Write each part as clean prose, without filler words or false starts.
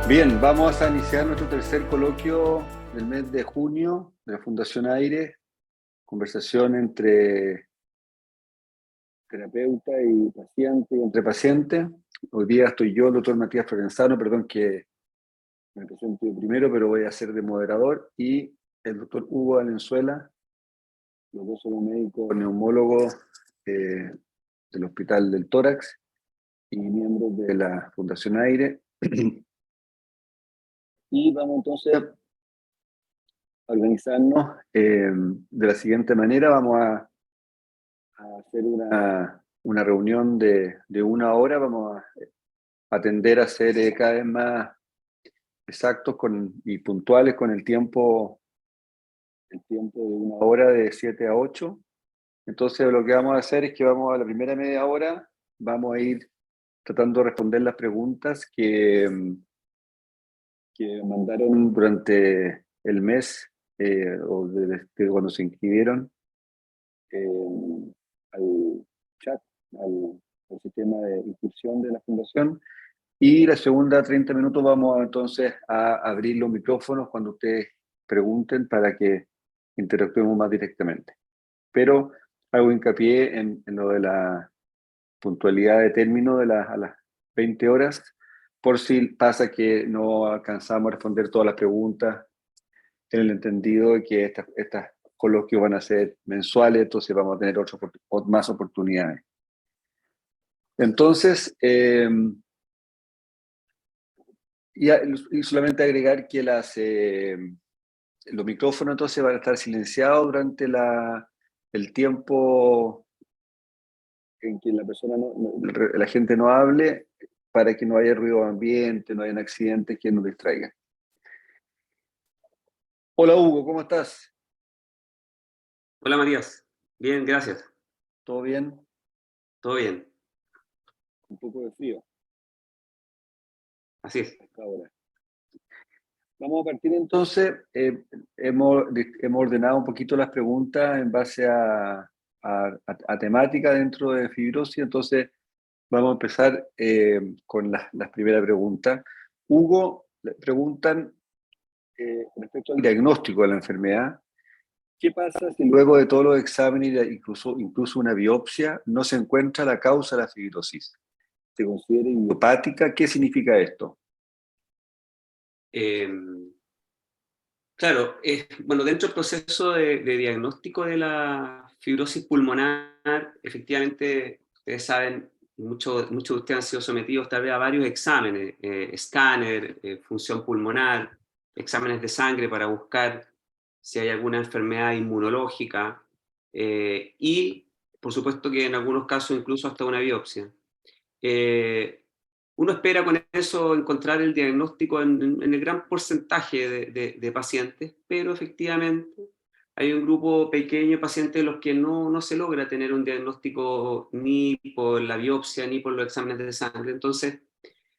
Bien, vamos a iniciar nuestro tercer coloquio del mes de junio de la Fundación Aire, conversación entre terapeuta y paciente, y entre pacientes. Hoy día estoy yo, el doctor Matías Florenzano, perdón que me presento yo primero, pero voy a ser de moderador, y el doctor Hugo Valenzuela, los dos somos médicos neumólogos del Hospital del Tórax y miembros de la Fundación Aire. Y vamos entonces organizarnos de la siguiente manera. Vamos a hacer una reunión de 1 hora. Vamos a atender a ser cada vez más exactos y puntuales con el tiempo de 1 hora de 7 a 8. Entonces lo que vamos a hacer es que vamos a la primera media hora, vamos a ir tratando de responder las preguntas que mandaron durante el mes o desde cuando se inscribieron al chat, al sistema de inscripción de la fundación. Y la segunda 30 minutos vamos entonces a abrir los micrófonos cuando ustedes pregunten para que interactuemos más directamente. Pero hago hincapié en lo de la puntualidad de término a las 20 horas, por si pasa que no alcanzamos a responder todas las preguntas, en el entendido de que estas coloquios van a ser mensuales, entonces vamos a tener más oportunidades. Entonces, y solamente agregar que los micrófonos entonces van a estar silenciados durante el tiempo en que la gente no hable, para que no haya ruido ambiente, no haya accidentes que nos distraigan. Hola Hugo, ¿cómo estás? Hola Matías, bien, gracias, ¿Todo bien? todo bien, Un poco de frío así es. hasta ahora. Vamos a partir entonces. Hemos ordenado un poquito las preguntas en base a temática dentro de fibrosis. Entonces vamos a empezar con las primeras preguntas. Hugo, le preguntan respecto al diagnóstico de la enfermedad. ¿Qué pasa si luego de todos los exámenes, incluso una biopsia, no se encuentra la causa de la fibrosis? ¿Se considera idiopática? ¿Qué significa esto? Eh, claro, bueno, dentro del proceso de diagnóstico de la fibrosis pulmonar, efectivamente, ustedes saben, muchos de ustedes han sido sometidos tal vez a varios exámenes, escáner, función pulmonar, exámenes de sangre para buscar si hay alguna enfermedad inmunológica y, por supuesto que en algunos casos incluso hasta una biopsia. Uno espera con eso encontrar el diagnóstico en el gran porcentaje de pacientes, pero efectivamente hay un grupo pequeño de pacientes de los que no se logra tener un diagnóstico ni por la biopsia ni por los exámenes de sangre. Entonces,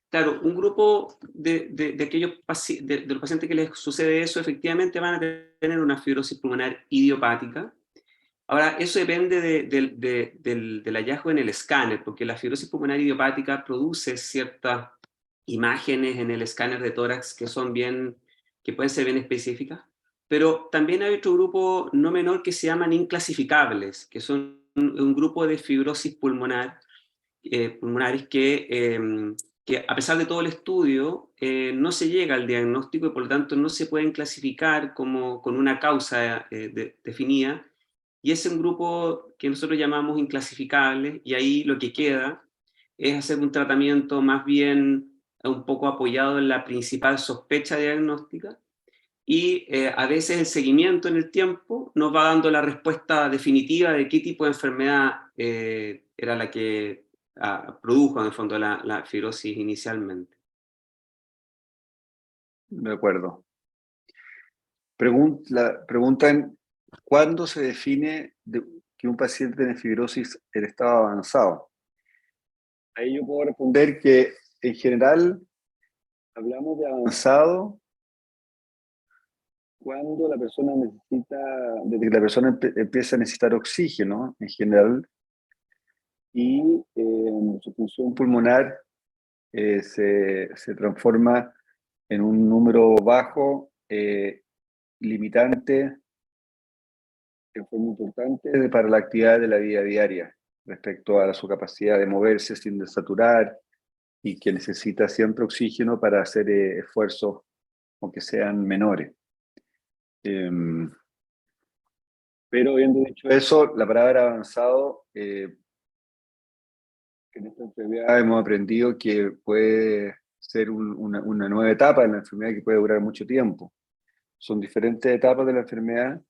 claro, un grupo de aquellos de los pacientes que les sucede eso efectivamente van a tener una fibrosis pulmonar idiopática. Ahora, eso depende del hallazgo en el escáner, porque la fibrosis pulmonar idiopática produce ciertas imágenes en el escáner de tórax que pueden ser bien específicas, pero también hay otro grupo no menor que se llaman inclasificables, que son un grupo de fibrosis pulmonares que a pesar de todo el estudio no se llega al diagnóstico y por lo tanto no se pueden clasificar con una causa definida. Y es un grupo que nosotros llamamos inclasificable, y ahí lo que queda es hacer un tratamiento más bien un poco apoyado en la principal sospecha diagnóstica, y a veces el seguimiento en el tiempo nos va dando la respuesta definitiva de qué tipo de enfermedad era la que produjo en el fondo la fibrosis inicialmente. De acuerdo. Preguntan, ¿cuándo se define que un paciente tiene fibrosis en estado avanzado? Ahí yo puedo responder que en general hablamos de avanzado cuando la persona desde que la persona empieza a necesitar oxígeno en general, y su función pulmonar se transforma en un número bajo, limitante, que fue muy importante para la actividad de la vida diaria, respecto a su capacidad de moverse sin desaturar y que necesita siempre oxígeno para hacer esfuerzos, aunque sean menores. Pero habiendo dicho eso, la palabra avanzado, que en esta enfermedad hemos aprendido que puede ser una nueva etapa de la enfermedad que puede durar mucho tiempo. Son diferentes etapas de la enfermedad.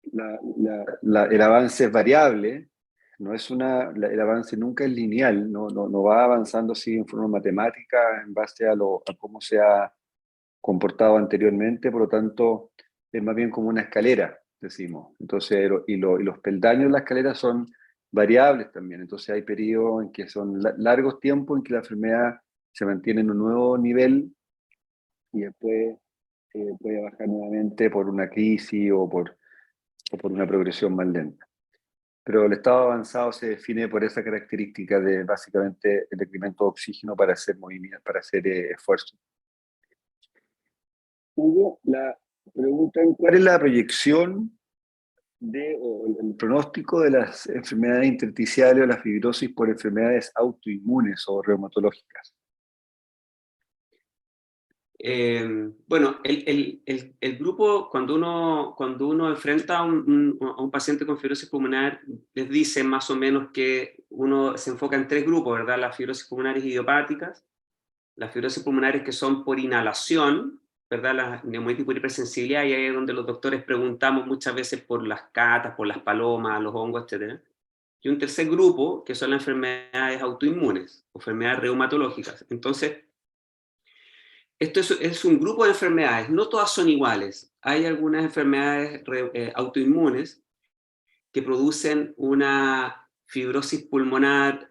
El avance es variable, no es el avance nunca es lineal, no va avanzando así en forma matemática en base a cómo se ha comportado anteriormente, por lo tanto es más bien como una escalera, decimos. Entonces, y los peldaños de la escalera son variables también, entonces hay periodos en que son largos tiempos en que la enfermedad se mantiene en un nuevo nivel y después puede bajar nuevamente por una crisis o por una progresión más lenta. Pero el estado avanzado se define por esa característica de básicamente el requerimiento de oxígeno para hacer movimiento, para hacer esfuerzo. Hugo, la pregunta en cuál es la proyección o el pronóstico de las enfermedades intersticiales o la fibrosis por enfermedades autoinmunes o reumatológicas. Bueno, el grupo, cuando uno enfrenta a un paciente con fibrosis pulmonar, les dice más o menos que uno se enfoca en 3 grupos, ¿verdad? Las fibrosis pulmonares idiopáticas, las fibrosis pulmonares que son por inhalación, ¿verdad? La neumonitis por hipersensibilidad, y ahí es donde los doctores preguntamos muchas veces por las catas, por las palomas, los hongos, etc. Y un tercer grupo, que son las enfermedades autoinmunes, o enfermedades reumatológicas. Entonces, esto es un grupo de enfermedades, no todas son iguales. Hay algunas enfermedades autoinmunes que producen una fibrosis pulmonar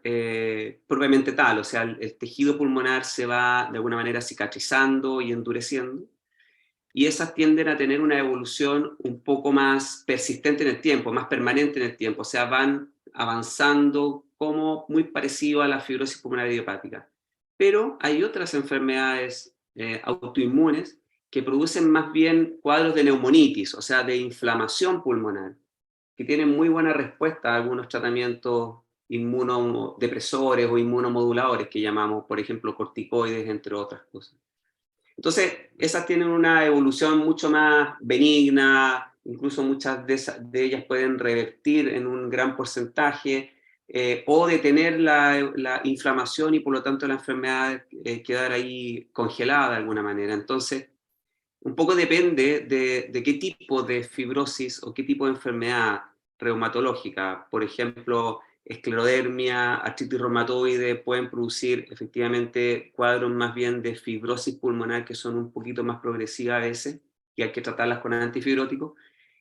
propiamente tal, o sea, el tejido pulmonar se va de alguna manera cicatrizando y endureciendo, y esas tienden a tener una evolución un poco más persistente en el tiempo, más permanente en el tiempo, o sea, van avanzando como muy parecido a la fibrosis pulmonar idiopática. Pero hay otras enfermedades autoinmunes que producen más bien cuadros de neumonitis, o sea, de inflamación pulmonar, que tienen muy buena respuesta a algunos tratamientos inmunodepresores o inmunomoduladores que llamamos, por ejemplo, corticoides, entre otras cosas. Entonces, esas tienen una evolución mucho más benigna, incluso muchas de ellas pueden revertir en un gran porcentaje o detener la inflamación y por lo tanto la enfermedad quedar ahí congelada de alguna manera. Entonces, un poco depende de qué tipo de fibrosis o qué tipo de enfermedad reumatológica. Por ejemplo, esclerodermia, artritis reumatoide pueden producir efectivamente cuadros más bien de fibrosis pulmonar que son un poquito más progresivas a veces y hay que tratarlas con antifibróticos.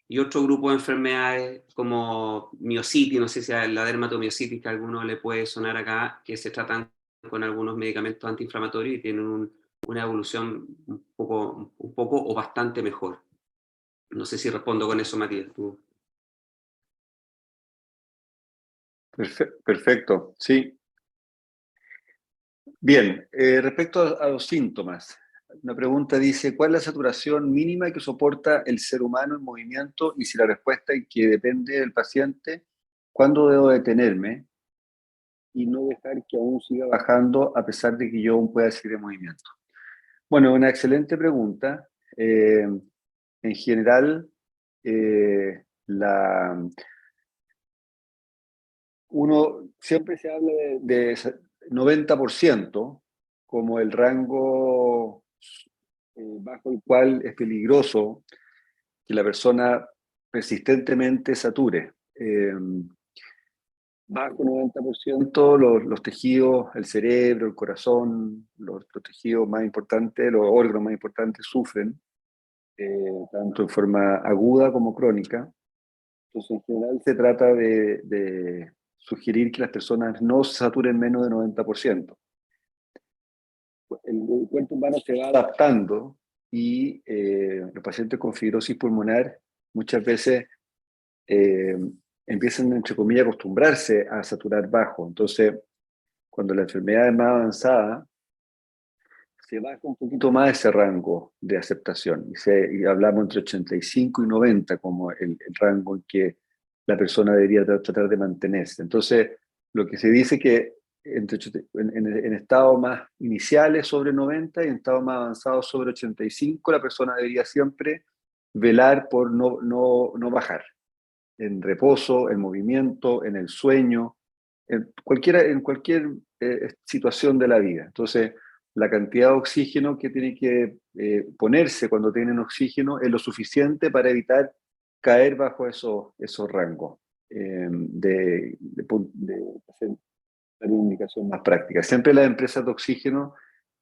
Y otro grupo de enfermedades como miositis, no sé si a la dermatomiositis que a alguno le puede sonar acá, que se tratan con algunos medicamentos antiinflamatorios y tienen una evolución un poco o bastante mejor. No sé si respondo con eso, Matías. ¿Tú? Perfecto, sí. Bien, respecto a los síntomas, una pregunta dice, ¿cuál es la saturación mínima que soporta el ser humano en movimiento? Y si la respuesta es que depende del paciente, ¿cuándo debo detenerme y no dejar que aún siga bajando a pesar de que yo aún pueda seguir en movimiento? Bueno, una excelente pregunta. En general, uno siempre se habla de 90% como el rango bajo el cual es peligroso que la persona persistentemente sature. Bajo 90% los tejidos, el cerebro, el corazón, los tejidos más importantes, los órganos más importantes sufren, tanto en forma aguda como crónica. Entonces, en general se trata de sugerir que las personas no saturen menos de 90%. El cuerpo humano se va adaptando y los pacientes con fibrosis pulmonar muchas veces eh, empiezan, entre comillas, a acostumbrarse a saturar bajo. Entonces, cuando la enfermedad es más avanzada, se baja un poquito más ese rango de aceptación y hablamos entre 85 y 90 como el rango en que la persona debería tratar de mantenerse. Entonces, lo que se dice que en estados más iniciales sobre 90 y en estados más avanzados sobre 85, la persona debería siempre velar por no bajar en reposo, en movimiento, en el sueño, en cualquier situación de la vida. Entonces, la cantidad de oxígeno que tiene que ponerse cuando tienen oxígeno es lo suficiente para evitar caer bajo esos rangos de hacer una indicación más práctica. Siempre las empresas de oxígeno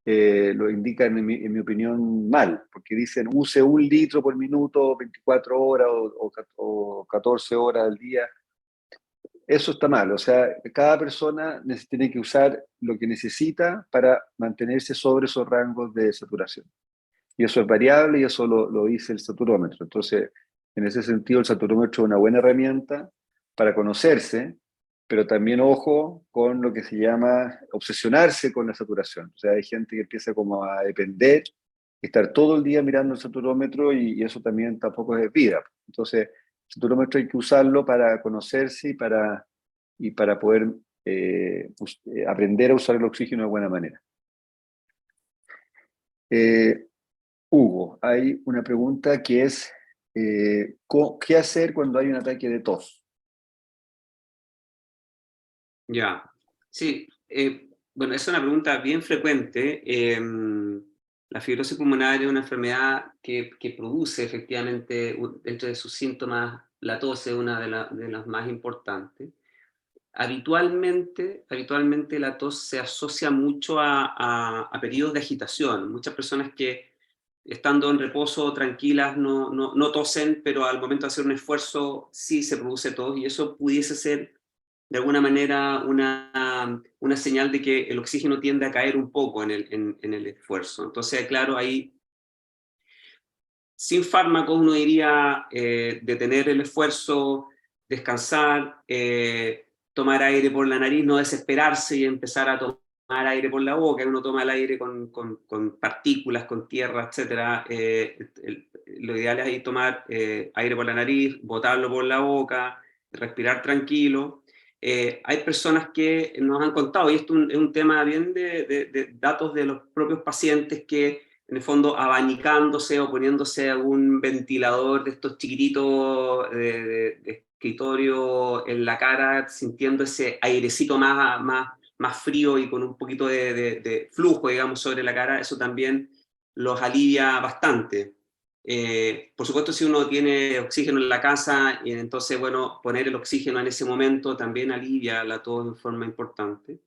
lo indican, en mi opinión, mal, porque dicen use 1 litro por minuto, 24 horas o 14 horas al día. Eso está mal, o sea, cada persona tiene que usar lo que necesita para mantenerse sobre esos rangos de saturación. Y eso es variable y eso lo dice el saturómetro. Entonces, en ese sentido, el saturómetro es una buena herramienta para conocerse, pero también ojo con lo que se llama obsesionarse con la saturación. O sea, hay gente que empieza como a depender, estar todo el día mirando el saturómetro y eso también tampoco es vida. Entonces, el saturómetro hay que usarlo para conocerse y para poder aprender a usar el oxígeno de buena manera. Hugo, hay una pregunta que es, ¿qué hacer cuando hay un ataque de tos? Ya, sí. Bueno, es una pregunta bien frecuente. La fibrosis pulmonar es una enfermedad que produce efectivamente, dentro de sus síntomas, la tos es una de las más importantes. Habitualmente la tos se asocia mucho a periodos de agitación. Muchas personas que estando en reposo tranquilas no tosen, pero al momento de hacer un esfuerzo sí se produce tos, y eso pudiese ser de alguna manera una señal de que el oxígeno tiende a caer un poco en el esfuerzo. Entonces, claro, ahí sin fármacos uno diría detener el esfuerzo, descansar, tomar aire por la nariz, no desesperarse y empezar a tomar aire por la boca. Uno toma el aire con partículas, con tierra, etc. Lo ideal es ahí tomar aire por la nariz, botarlo por la boca, respirar tranquilo. Hay personas que nos han contado, y esto es un tema bien de datos de los propios pacientes, que en el fondo abanicándose o poniéndose algún ventilador de estos chiquititos de escritorio en la cara, sintiendo ese airecito más frío y con un poquito de flujo, digamos, sobre la cara. Eso también los alivia bastante. Por supuesto, si uno tiene oxígeno en la casa, y entonces, bueno, poner el oxígeno en ese momento también alivia la tos de forma importante.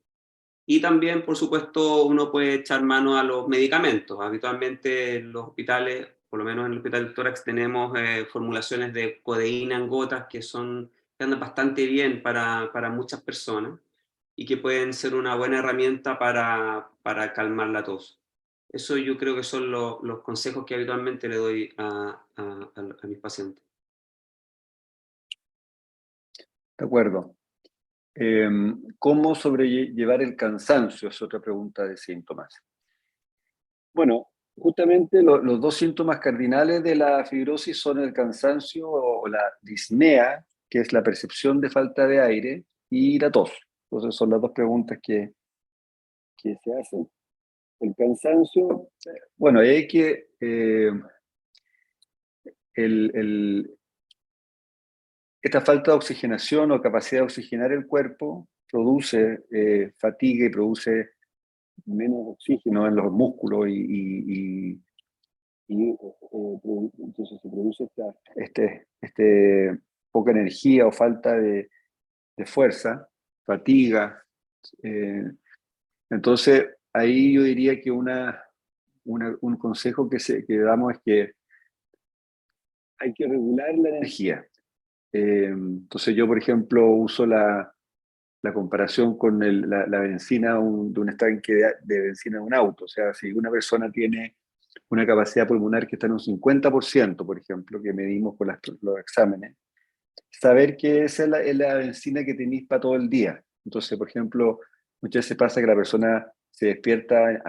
Y también, por supuesto, uno puede echar mano a los medicamentos. Habitualmente en los hospitales, por lo menos en el Hospital Tórax, tenemos formulaciones de codeína en gotas que andan bastante bien para muchas personas y que pueden ser una buena herramienta para calmar la tos. Eso yo creo que son los consejos que habitualmente le doy a mis pacientes. De acuerdo. ¿Cómo sobrellevar el cansancio? Es otra pregunta de síntomas. Bueno, justamente los dos síntomas cardinales de la fibrosis son el cansancio o la disnea, que es la percepción de falta de aire, y la tos. Entonces son las dos preguntas que se hacen. El cansancio, bueno, hay que esta falta de oxigenación o capacidad de oxigenar el cuerpo produce fatiga y produce menos oxígeno en los músculos entonces se produce poca energía o falta de fuerza, fatiga. Entonces, ahí yo diría que un consejo que damos es que hay que regular la energía. Entonces yo, por ejemplo, uso la comparación con la benzina de un estanque de benzina de un auto. O sea, si una persona tiene una capacidad pulmonar que está en un 50%, por ejemplo, que medimos con los exámenes, saber que esa es la benzina que tenéis para todo el día. Entonces, por ejemplo, muchas veces pasa que la persona se despierta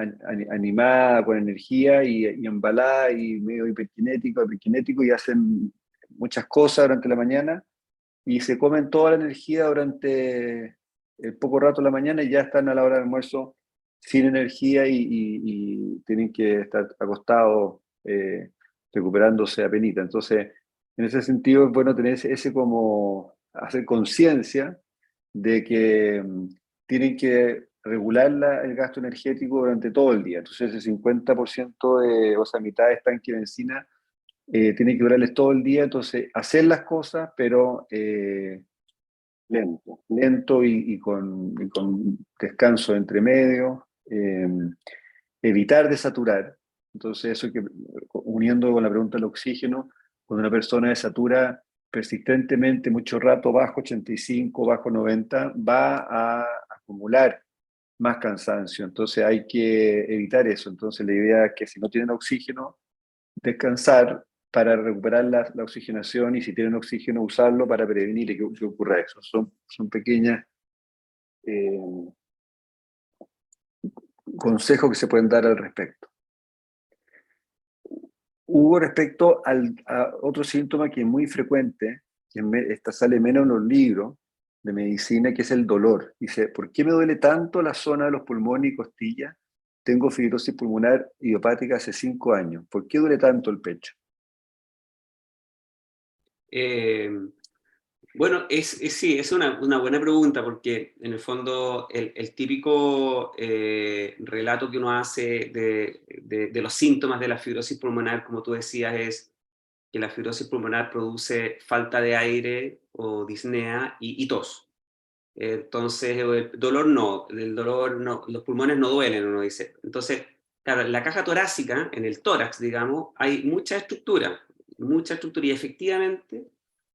animada, con energía y embalada y medio hiperkinético y hacen muchas cosas durante la mañana y se comen toda la energía durante el poco rato de la mañana y ya están a la hora del almuerzo sin energía y tienen que estar acostados recuperándose a penita. Entonces, en ese sentido es bueno tener ese como hacer conciencia de que tienen que regular el gasto energético durante todo el día. Entonces, ese 50% o sea, mitad de estanque de benzina tiene que durarles todo el día. Entonces, hacer las cosas, pero lento y con descanso entre medio, evitar desaturar. Entonces, eso que, uniendo con la pregunta del oxígeno, cuando una persona desatura persistentemente mucho rato, bajo 85, bajo 90, va a acumular más cansancio. Entonces hay que evitar eso. Entonces la idea es que si no tienen oxígeno, descansar para recuperar la oxigenación y si tienen oxígeno, usarlo para prevenir que ocurra eso. Son pequeñas eh, consejos que se pueden dar al respecto. Hubo respecto a otro síntoma que es muy frecuente, que esta sale menos en los libros de medicina, que es el dolor. Dice, ¿por qué me duele tanto la zona de los pulmones y costillas? Tengo fibrosis pulmonar idiopática hace 5 años. ¿Por qué duele tanto el pecho? Eh, Bueno, sí, es una buena pregunta porque en el fondo el típico relato que uno hace de los síntomas de la fibrosis pulmonar, como tú decías, es que la fibrosis pulmonar produce falta de aire o disnea y tos. Entonces, el dolor no, los pulmones no duelen, uno dice. Entonces, claro, en la caja torácica, en el tórax, digamos, hay mucha estructura y efectivamente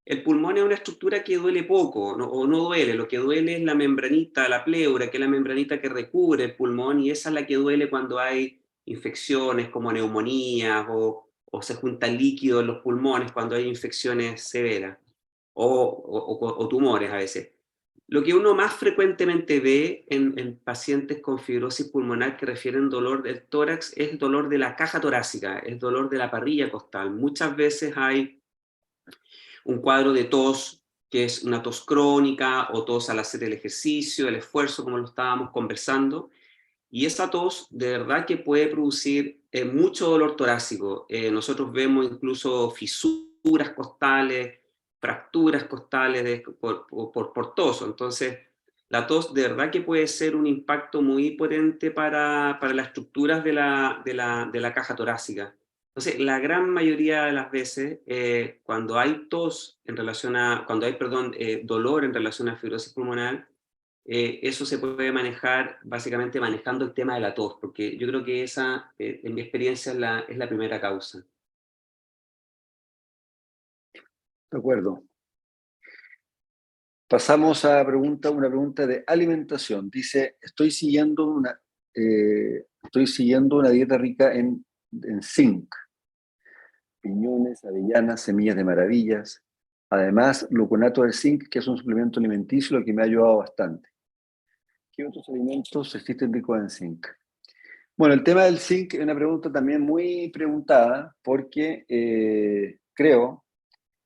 el pulmón es una estructura que duele poco o no duele, lo que duele es la membranita, la pleura, que es la membranita que recubre el pulmón y esa es la que duele cuando hay infecciones como neumonías o se junta líquido en los pulmones cuando hay infecciones severas o tumores a veces. Lo que uno más frecuentemente ve en pacientes con fibrosis pulmonar que refieren dolor del tórax es el dolor de la caja torácica, el dolor de la parrilla costal. Muchas veces hay un cuadro de tos que es una tos crónica o tos al hacer el ejercicio, el esfuerzo, como lo estábamos conversando, y esa tos de verdad que puede producir mucho dolor torácico. Nosotros vemos incluso fisuras costales, fracturas costales por tos. Entonces, la tos de verdad que puede ser un impacto muy potente para las estructuras de la caja torácica. Entonces, la gran mayoría de las veces, cuando hay tos en relación a, cuando hay, perdón, dolor en relación a fibrosis pulmonar, eso se puede manejar básicamente manejando el tema de la tos, porque yo creo que esa, en mi experiencia, es la primera causa. De acuerdo. Pasamos a una pregunta de alimentación. Dice, estoy siguiendo una dieta rica en zinc, piñones, avellanas, semillas de maravillas. Además, gluconato de zinc, que es un suplemento alimenticio, lo que me ha ayudado bastante. ¿Qué otros alimentos existen ricos en zinc? Bueno, el tema del zinc es una pregunta también muy preguntada porque creo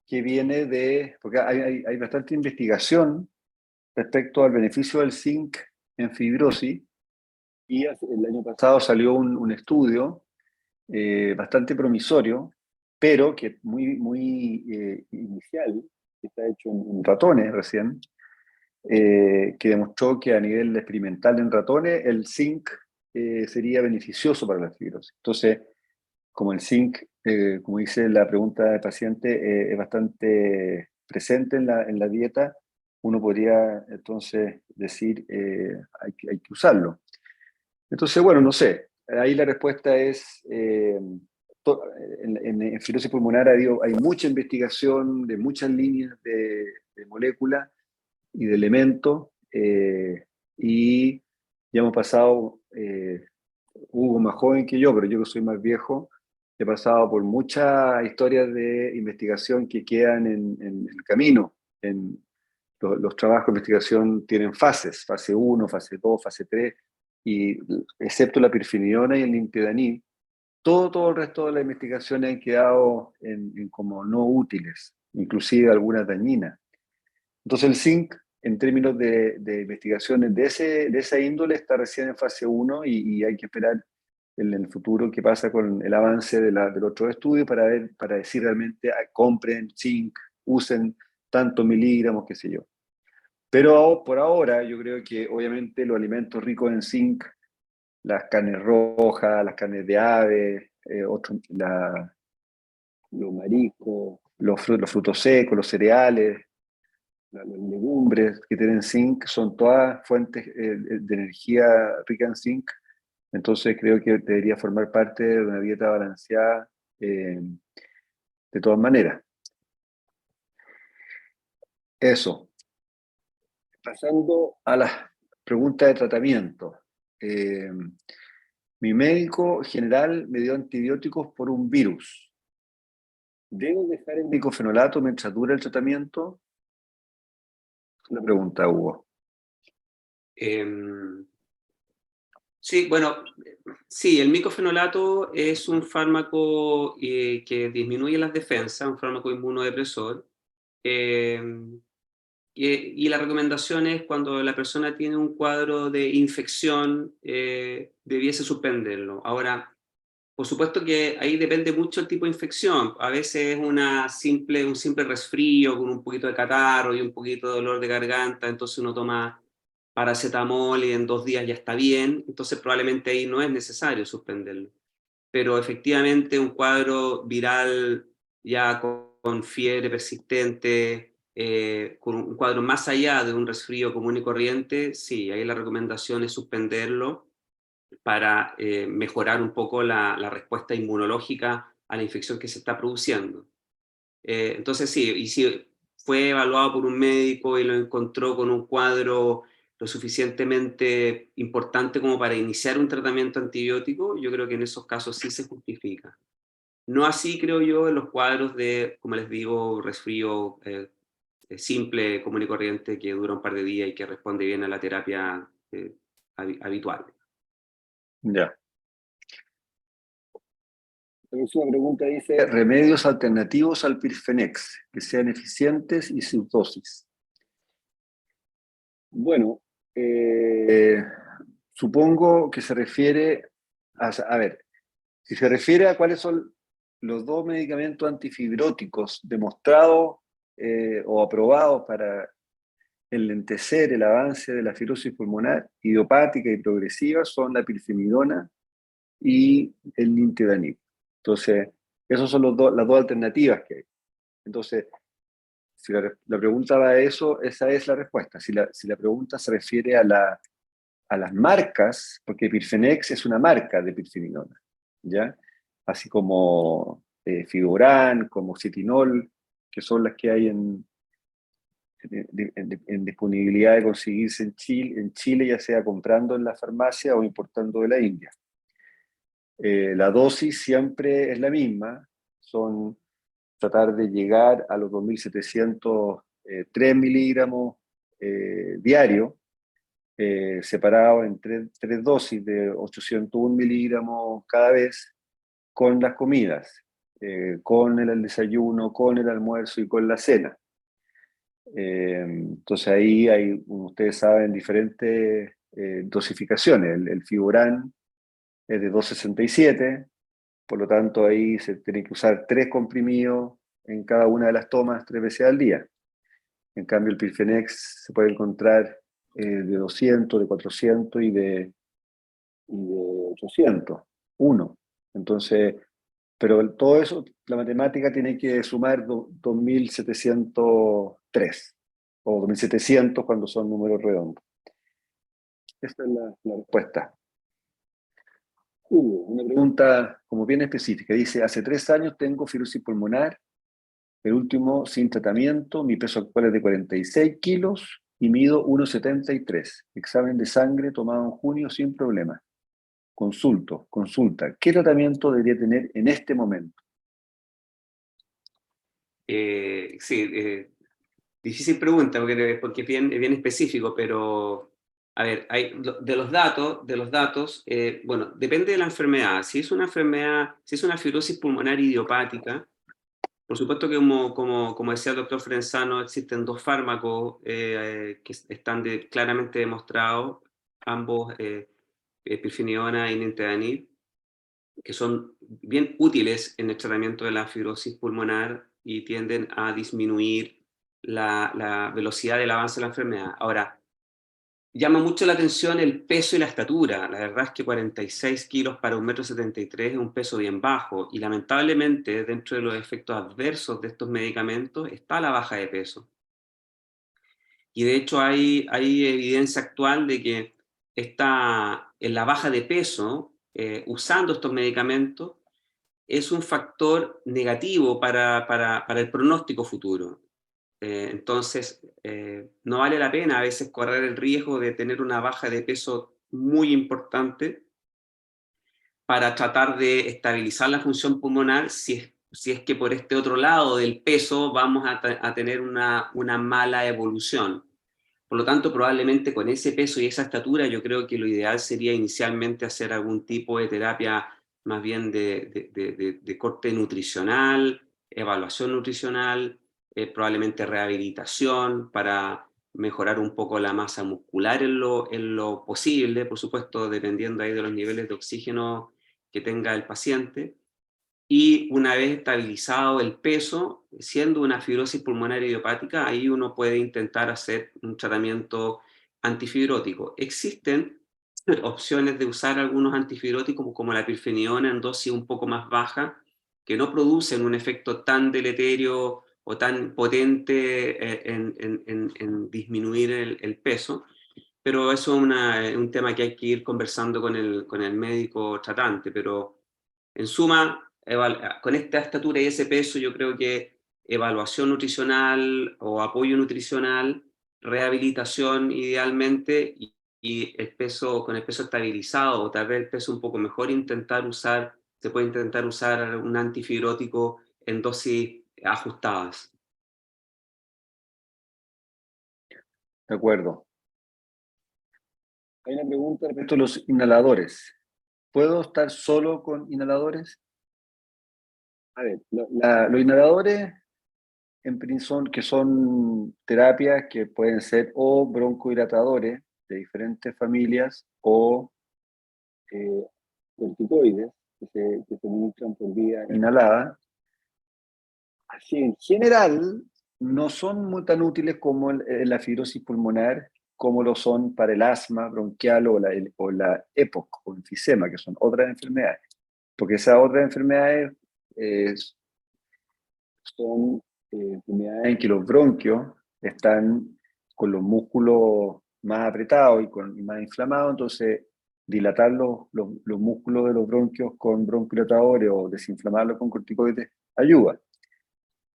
que viene porque hay bastante investigación respecto al beneficio del zinc en fibrosis y el año pasado salió un estudio bastante promisorio, pero que muy inicial, que está hecho en ratones recién, que demostró que a nivel experimental en ratones el zinc sería beneficioso para la fibrosis. Entonces, como el zinc, como dice la pregunta del paciente, es bastante presente en la dieta, uno podría entonces decir hay que usarlo. Entonces, bueno, no sé, ahí la respuesta es, en fibrosis pulmonar hay mucha investigación de muchas líneas de moléculas y de elementos, y ya hemos pasado, Hugo más joven que yo, pero yo que soy más viejo, he pasado por muchas historias de investigación que quedan en el camino. Los trabajos de investigación tienen fases, fase 1, fase 2, fase 3, y excepto la pirfenidona y el nintedanib, todo el resto de las investigaciones han quedado en como no útiles, inclusive algunas dañinas. Entonces el zinc, en términos de investigaciones de esa índole, está recién en fase 1 y hay que esperar en el futuro qué pasa con el avance del otro estudio para decir realmente compren zinc, usen tantos miligramos, qué sé yo. Pero por ahora yo creo que obviamente los alimentos ricos en zinc, las carnes rojas, las carnes de ave, los mariscos, los frutos secos, los cereales, las legumbres que tienen zinc, son todas fuentes de energía rica en zinc. Entonces creo que debería formar parte de una dieta balanceada de todas maneras. Eso. Pasando a las preguntas de tratamiento. Mi médico general me dio antibióticos por un virus. ¿Debo dejar el micofenolato mientras dura el tratamiento? La pregunta, Hugo. Sí, bueno, sí, el micofenolato es un fármaco que disminuye las defensas, un fármaco inmunodepresor. Eh, y la recomendación es cuando la persona tiene un cuadro de infección, debiese suspenderlo. Ahora, por supuesto que ahí depende mucho el tipo de infección. A veces es un simple resfrío con un poquito de catarro y un poquito de dolor de garganta, entonces uno toma paracetamol y en 2 días ya está bien, entonces probablemente ahí no es necesario suspenderlo. Pero efectivamente un cuadro viral ya con fiebre persistente, con un cuadro más allá de un resfrío común y corriente, sí, ahí la recomendación es suspenderlo para mejorar un poco la respuesta inmunológica a la infección que se está produciendo. Entonces sí, y si fue evaluado por un médico y lo encontró con un cuadro lo suficientemente importante como para iniciar un tratamiento antibiótico, yo creo que en esos casos sí se justifica. No así, creo yo, en los cuadros de, como les digo, resfrío simple, común y corriente, que dura un par de días y que responde bien a la terapia habitual. Ya. La próxima pregunta dice, remedios alternativos al Pirfenex, que sean eficientes y sin dosis. Bueno, supongo que se refiere a ver, si se refiere a cuáles son los dos medicamentos antifibróticos demostrados o aprobados para enlentecer el avance de la fibrosis pulmonar idiopática y progresiva, son la pirfenidona y el nintedanib. Entonces, esas son las dos alternativas que hay. Entonces, si la pregunta va a eso, esa es la respuesta. Si la pregunta se refiere a las marcas, porque Pirfenex es una marca de pirfenidona, ¿ya? Así como Fiboran, como Citinol, que son las que hay en disponibilidad de conseguirse en Chile, ya sea comprando en la farmacia o importando de la India. La dosis siempre es la misma, son tratar de llegar a los 2.703 miligramos diarios, separados en tres dosis de 801 miligramos cada vez con las comidas, con el desayuno, con el almuerzo y con la cena. Entonces ahí hay, como ustedes saben, diferentes dosificaciones. El Fiboran es de 267, por lo tanto ahí se tiene que usar 3 comprimidos en cada una de las tomas 3 veces al día. En cambio el Pirfenex se puede encontrar de 200, de 400 y de 800, uno. Entonces, pero todo eso, la matemática tiene que sumar 2.703 o 2.700 cuando son números redondos. Esta es la respuesta. Una pregunta como bien específica. Dice, hace 3 años tengo fibrosis pulmonar, el último sin tratamiento, mi peso actual es de 46 kilos y mido 1,73. Examen de sangre tomado en junio sin problema. Consulta. ¿Qué tratamiento debería tener en este momento? Sí, difícil pregunta porque es bien específico, pero A ver, de los datos, bueno, depende de la enfermedad. Si es una enfermedad, si es una fibrosis pulmonar idiopática, por supuesto que como decía el doctor Frenzano, existen dos fármacos que están claramente demostrados, ambos, pirfenidona y nintedanib, que son bien útiles en el tratamiento de la fibrosis pulmonar y tienden a disminuir la velocidad del avance de la enfermedad. Ahora, llama mucho la atención el peso y la estatura. La verdad es que 46 kilos para 1,73 m es un peso bien bajo y lamentablemente dentro de los efectos adversos de estos medicamentos está la baja de peso. Y de hecho hay evidencia actual de que en la baja de peso, usando estos medicamentos, es un factor negativo para el pronóstico futuro. Entonces, no vale la pena a veces correr el riesgo de tener una baja de peso muy importante para tratar de estabilizar la función pulmonar si es que por este otro lado del peso vamos a tener una mala evolución. Por lo tanto, probablemente con ese peso y esa estatura, yo creo que lo ideal sería inicialmente hacer algún tipo de terapia más bien de corte nutricional, evaluación nutricional, probablemente rehabilitación para mejorar un poco la masa muscular en lo posible, por supuesto, dependiendo ahí de los niveles de oxígeno que tenga el paciente. Y una vez estabilizado el peso, siendo una fibrosis pulmonar idiopática, ahí uno puede intentar hacer un tratamiento antifibrótico. Existen opciones de usar algunos antifibróticos como la pirfenidona en dosis un poco más baja, que no producen un efecto tan deleterio o tan potente en disminuir el peso, pero eso es un tema que hay que ir conversando con el médico tratante, pero en suma, con esta estatura y ese peso, yo creo que evaluación nutricional o apoyo nutricional, rehabilitación idealmente, y el peso, con el peso estabilizado o tal vez el peso un poco mejor, se puede intentar usar un antifibrótico en dosis ajustadas. De acuerdo. Hay una pregunta respecto a los inhaladores. ¿Puedo estar solo con inhaladores? A ver, los inhaladores que son terapias que pueden ser o broncohidratadores de diferentes familias o eh, corticoides que se administran por vía inhalada. Así, en general, no son muy tan útiles como la fibrosis pulmonar, como lo son para el asma bronquial o la EPOC o enfisema, que son otras enfermedades. Porque esas otras enfermedades eh, son enfermedades en que los bronquios están con los músculos más apretados y más inflamados, entonces dilatar los músculos de los bronquios con broncohidrasadores o desinflamarlos con corticoides ayuda.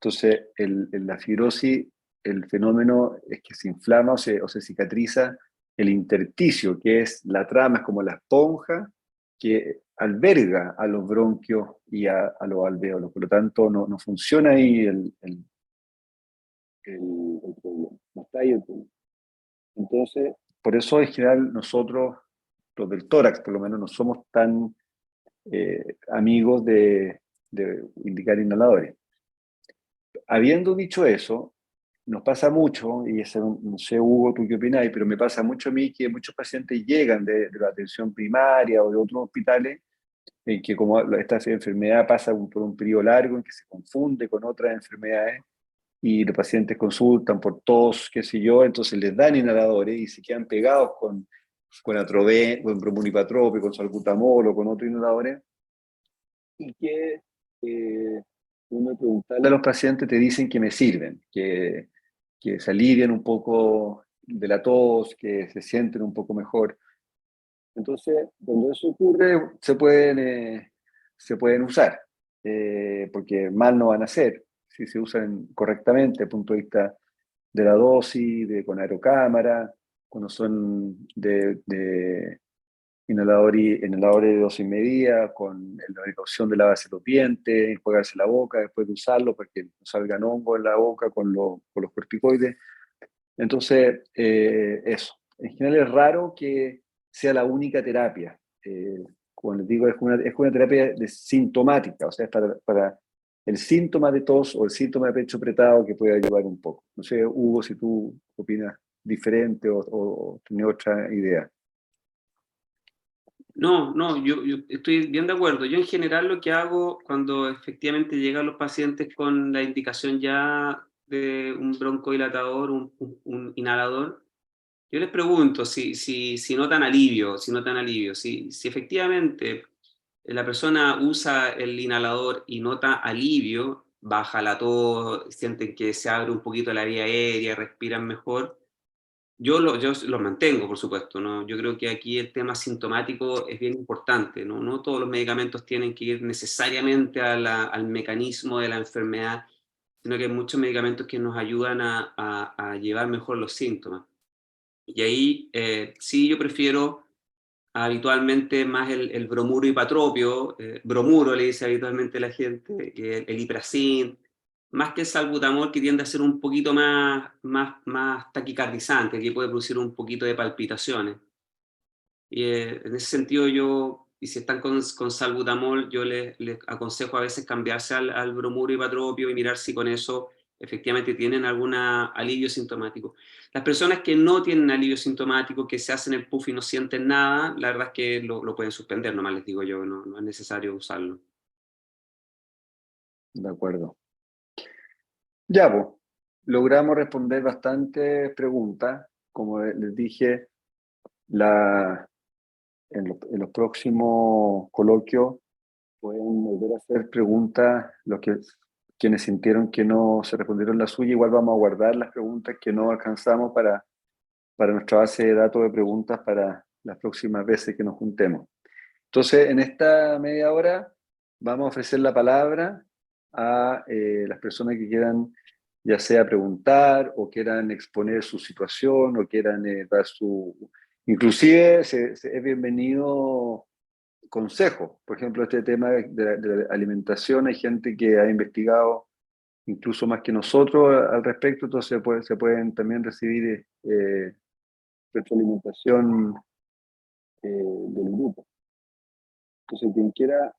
Entonces, la fibrosis, el fenómeno es que se inflama o se cicatriza el intersticio, que es la trama, es como la esponja que alberga a los bronquios y a los alvéolos. Por lo tanto, no funciona ahí el problema. No está ahí el problema. Entonces, por eso en general nosotros, los del tórax por lo menos, no somos tan amigos de indicar inhaladores. Habiendo dicho eso, nos pasa mucho, y eso no sé, Hugo, tú qué opináis, pero me pasa mucho a mí que muchos pacientes llegan de la atención primaria o de otros hospitales en que como esta enfermedad pasa por un periodo largo en que se confunde con otras enfermedades y los pacientes consultan por tos, qué sé yo, entonces les dan inhaladores y se quedan pegados con Atrové, con Bromunipatrope, con Salbutamol o con otros inhaladores y que uno preguntarle a los pacientes te dicen que me sirven, que se alivian un poco de la tos, que se sienten un poco mejor. Entonces, cuando eso ocurre, se pueden usar, porque mal no van a hacer, si se usan correctamente desde el punto de vista de la dosis, con aerocámara, cuando son de inhaladores de dosis medida, con la precaución de lavarse los dientes, enjuagarse la boca después de usarlo para que no salgan hongos en la boca con los corticoides. Entonces, eso. en general es raro que sea la única terapia. Como les digo, es una terapia sintomática, o sea, es para el síntoma de tos o el síntoma de pecho apretado que puede ayudar un poco. No sé, Hugo, si tú opinas diferente o tienes otra idea. No, no, yo estoy bien de acuerdo. Yo en general lo que hago cuando efectivamente llegan los pacientes con la indicación ya de un broncodilatador, un inhalador, yo les pregunto si notan alivio, si efectivamente la persona usa el inhalador y nota alivio, baja la tos, sienten que se abre un poquito la vía aérea, respiran mejor. Yo los mantengo, por supuesto, ¿no? Yo creo que aquí el tema sintomático es bien importante, ¿no? No todos los medicamentos tienen que ir necesariamente al mecanismo de la enfermedad, sino que hay muchos medicamentos que nos ayudan a llevar mejor los síntomas. Y ahí sí yo prefiero habitualmente más el bromuro hipatropio, bromuro le dice habitualmente la gente, que el ipracin, más que el salbutamol que tiende a ser un poquito más taquicardizante, que puede producir un poquito de palpitaciones. Y en ese sentido yo, y si están con salbutamol, yo les aconsejo a veces cambiarse al bromuro hipatropio y mirar si con eso efectivamente tienen algún alivio sintomático. Las personas que no tienen alivio sintomático, que se hacen el puff y no sienten nada, la verdad es que lo pueden suspender, nomás les digo yo, no es necesario usarlo. De acuerdo. Ya, pues, logramos responder bastantes preguntas. Como les dije, en los próximos coloquios pueden volver a hacer preguntas quienes sintieron que no se respondieron la suya. Igual vamos a guardar las preguntas que no alcanzamos para nuestra base de datos de preguntas para las próximas veces que nos juntemos. Entonces, en esta media hora vamos a ofrecer la palabra a las personas que quieran ya sea preguntar o quieran exponer su situación o quieran dar su... Inclusive es bienvenido consejo. Por ejemplo, este tema de la alimentación, hay gente que ha investigado incluso más que nosotros al respecto, entonces se pueden también recibir retroalimentación del grupo. Entonces, quien quiera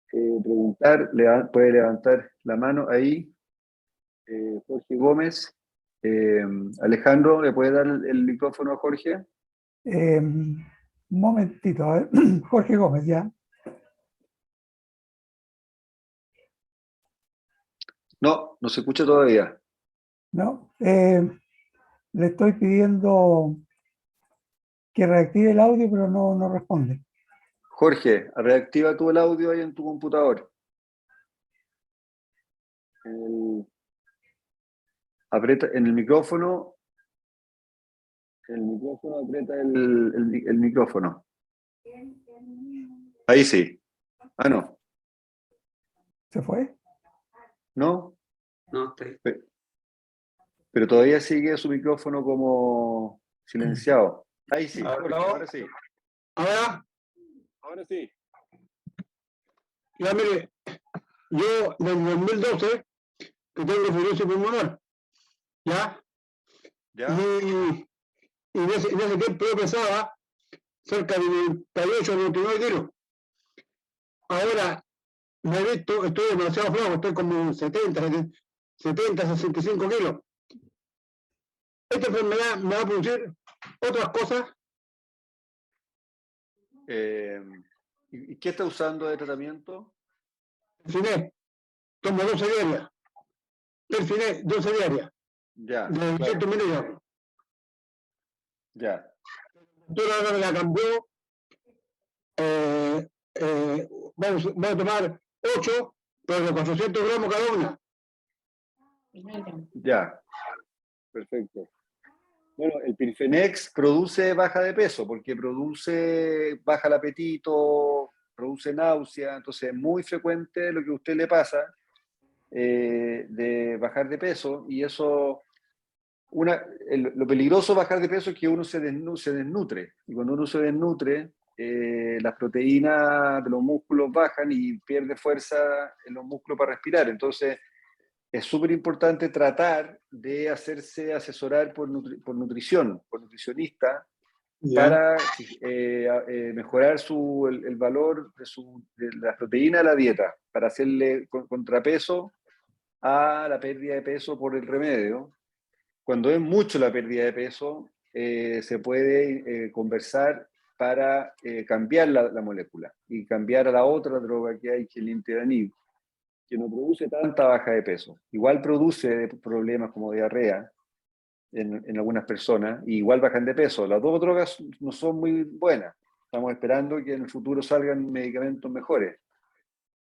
preguntar, puede levantar la mano ahí. Jorge Gómez. Alejandro, ¿le puede dar el micrófono a Jorge? Un momentito, a ver. Jorge Gómez, ya. No, no se escucha todavía. ¿No? Le estoy pidiendo que reactive el audio, pero no responde. Jorge, reactiva tú el audio ahí en tu computador. Aprieta en el micrófono, aprieta el micrófono. Ahí sí. Ah, no. ¿Se fue? ¿No? No, está ahí. Pero todavía sigue su micrófono como silenciado. Ahí sí, Jorge, ahora sí. Ahora sí. Ya mire, yo desde 2012 que tengo fibrosis pulmonar, ¿ya? ¿Ya? Y en ese tiempo yo pesaba cerca de 98 o 99 kilos. Ahora me he visto, estoy demasiado flaco, estoy como en 65 kilos. Esta enfermedad me va a producir otras cosas. ¿Y qué está usando de tratamiento? Perfiné, tomo 12 diarias. Perfiné, 12 diarias. Ya, De 200 claro, miligramos. ya. La doctora ahora me la cambió. Vamos a tomar 8, pero de 400 gramos cada una. Ya, perfecto. Bueno, el Pirfenex produce baja de peso porque baja el apetito, produce náusea, entonces es muy frecuente lo que a usted le pasa de bajar de peso y eso, lo peligroso de bajar de peso es que uno se desnutre y cuando uno se desnutre, las proteínas de los músculos bajan y pierde fuerza en los músculos para respirar, entonces es súper importante tratar de hacerse asesorar por nutricionista, Ya. para mejorar el valor de la proteína de la dieta, para hacerle contrapeso a la pérdida de peso por el remedio. Cuando es mucho la pérdida de peso, se puede conversar para cambiar la molécula y cambiar a la otra droga que hay, que es el Nintedanib, que no produce tanta baja de peso. Igual produce problemas como diarrea en algunas personas, y igual bajan de peso. Las dos drogas no son muy buenas. Estamos esperando que en el futuro salgan medicamentos mejores.